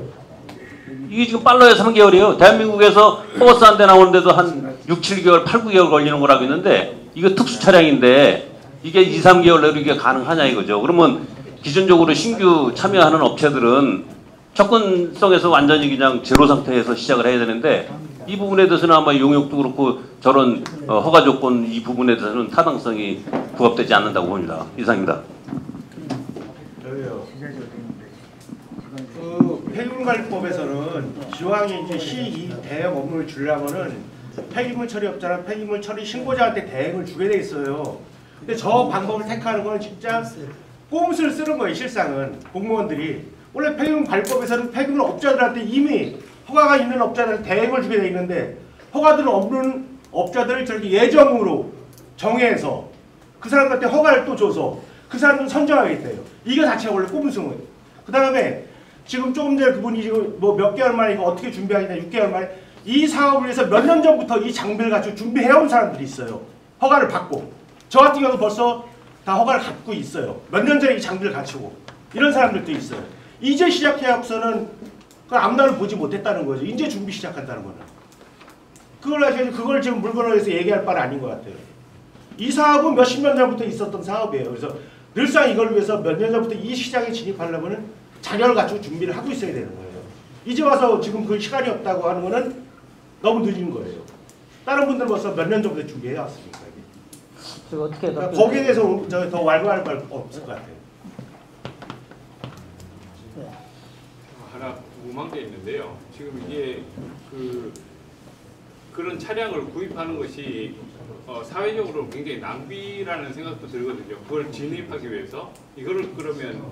이게 지금 빨라야 3개월이에요. 대한민국에서 버스 한 대 나오는데도 한 6, 7개월, 8, 9개월 걸리는 거라고 했는데 이거 특수 차량인데 이게 2, 3개월 내로 이게 가능하냐 이거죠. 그러면 기존적으로 신규 참여하는 업체들은 접근성에서 완전히 그냥 제로 상태에서 시작을 해야 되는데 이 부분에 대해서는 아마 용역도 그렇고 저런 허가 조건 이 부분에 대해서는 타당성이 부합되지 않는다고 봅니다. 이상입니다. 그 폐기물관리법에서는 기왕에 이제 시 대형 업무를 주려면은 폐기물 처리업자나 폐기물 처리 신고자한테 대행을 주게 돼 있어요. 근데 저 방법을 택하는 건 진짜 꼼수를 쓰는 거예요. 실상은 공무원들이 원래 폐기물관리법에서는 폐기물 업자들한테 이미 허가가 있는 업자들한테 대행을 주게 돼 있는데 허가들은 없는 업자들을 저렇게 예정으로 정해서 그 사람한테 허가를 또 줘서 그 사람들 선정하겠대요. 이거 자체가 원래 꼼수인 거예요. 그 다음에 지금 조금 전에 그분이 지금 뭐 몇 개월 만에 이거 어떻게 준비하겠냐 6개월 만에 이 사업을 위해서 몇 년 전부터 이 장비를 가지고 준비해온 사람들이 있어요. 허가를 받고 저 같은 경우도 벌써 다 허가를 갖고 있어요. 몇 년 전에 이 장비를 갖추고 이런 사람들도 있어요. 이제 시작해갖고서는 그 앞날을 보지 못했다는 거죠. 이제 준비 시작한다는 거는. 그걸 지금 물건을 해서 얘기할 바는 아닌 것 같아요. 이 사업은 몇십 년 전부터 있었던 사업이에요. 그래서 늘상 이걸 위해서 몇 년 전부터 이 시장에 진입하려면 자료를 갖추고 준비를 하고 있어야 되는 거예요. 이제 와서 지금 그 시간이 없다고 하는 거는 너무 늦은 거예요. 다른 분들은 벌써 몇 년 전부터 준비해 왔으니까. 그러니까 거기에 대해서 더 왈가왈부할 말 없을 것 같아요. 하나 궁금한 게 있는데요. 지금 이게 그런 차량을 구입하는 것이 사회적으로 굉장히 낭비라는 생각도 들거든요. 그걸 진입하기 위해서 이거를 그러면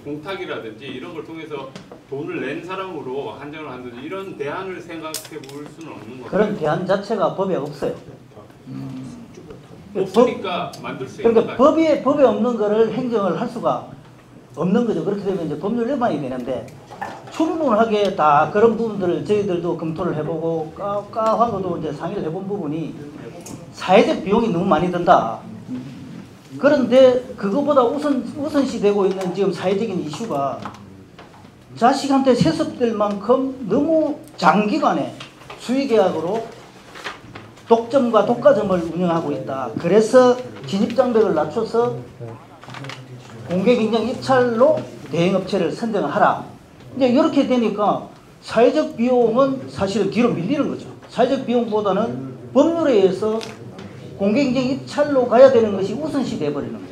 공탁이라든지 이런 걸 통해서 돈을 낸 사람으로 한정을 한다든지 이런 대안을 생각해 볼 수는 없는 거죠. 그런 대안 자체가 법에 없어요. 없으니까 만들 수 있는 그러니까 법에 없는 거를 행정을 할 수가 없는 거죠. 그렇게 되면 이제 법률 위반이 되는데 충분하게 다 그런 부분들을 저희들도 검토를 해보고 까하고도 이제 상의를 해본 부분이 사회적 비용이 너무 많이 든다. 그런데 그거보다 우선시 되고 있는 지금 사회적인 이슈가 자식한테 세습될 만큼 너무 장기간에 수의계약으로 독점과 독과점을 운영하고 있다. 그래서 진입장벽을 낮춰서 공개경쟁 입찰로 대행업체를 선정하라. 이제 이렇게 되니까 사회적 비용은 사실은 뒤로 밀리는 거죠. 사회적 비용보다는 법률에 의해서 공개경쟁 입찰로 가야 되는 것이 우선시 돼버리는 거예요.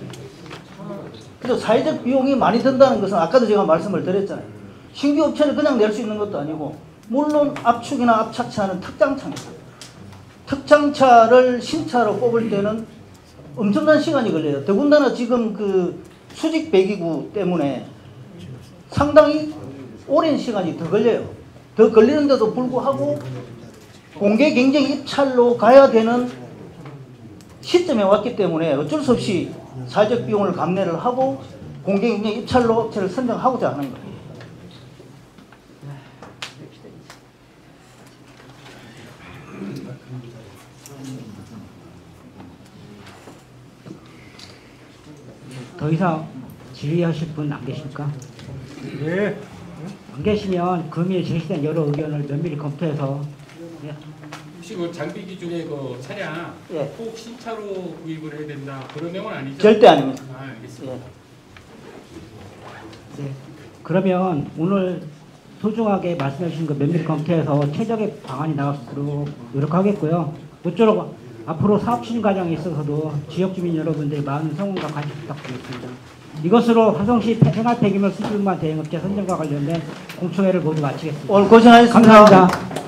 그래서 사회적 비용이 많이 든다는 것은 아까도 제가 말씀을 드렸잖아요. 신규 업체를 그냥 낼 수 있는 것도 아니고 물론 압축이나 압착차는 특장차입니다. 특장차를 신차로 뽑을 때는 엄청난 시간이 걸려요. 더군다나 지금 그 수직 배기구 때문에 상당히 오랜 시간이 더 걸려요. 더 걸리는데도 불구하고 공개 경쟁 입찰로 가야 되는 시점에 왔기 때문에 어쩔 수 없이 사회적 비용을 감내를 하고 공개 경쟁 입찰로 업체를 선정하고자 하는 거예요. 더 이상 질의하실 분 안 계십니까? 네. 안 계시면 금일 제시된 여러 의견을 면밀히 검토해서 혹시 그 장비 기준의 그 차량 꼭 신차로 구입을 해야 된다 그런 내용은 아니죠? 절대 아닙니다. 알겠습니다. 네. 그러면 오늘 소중하게 말씀해 주신 거 면밀히 검토해서 최적의 방안이 나올 수 있도록 노력하겠고요. 모쪼록 앞으로 사업 추진 과정에 있어서도 지역 주민 여러분들의 많은 성원과 관심 부탁드리겠습니다. 이것으로 화성시 생활 폐기물 수질만 대응업체 선정과 관련된 공청회를 모두 마치겠습니다. 오늘 고생하셨습니다. 감사합니다.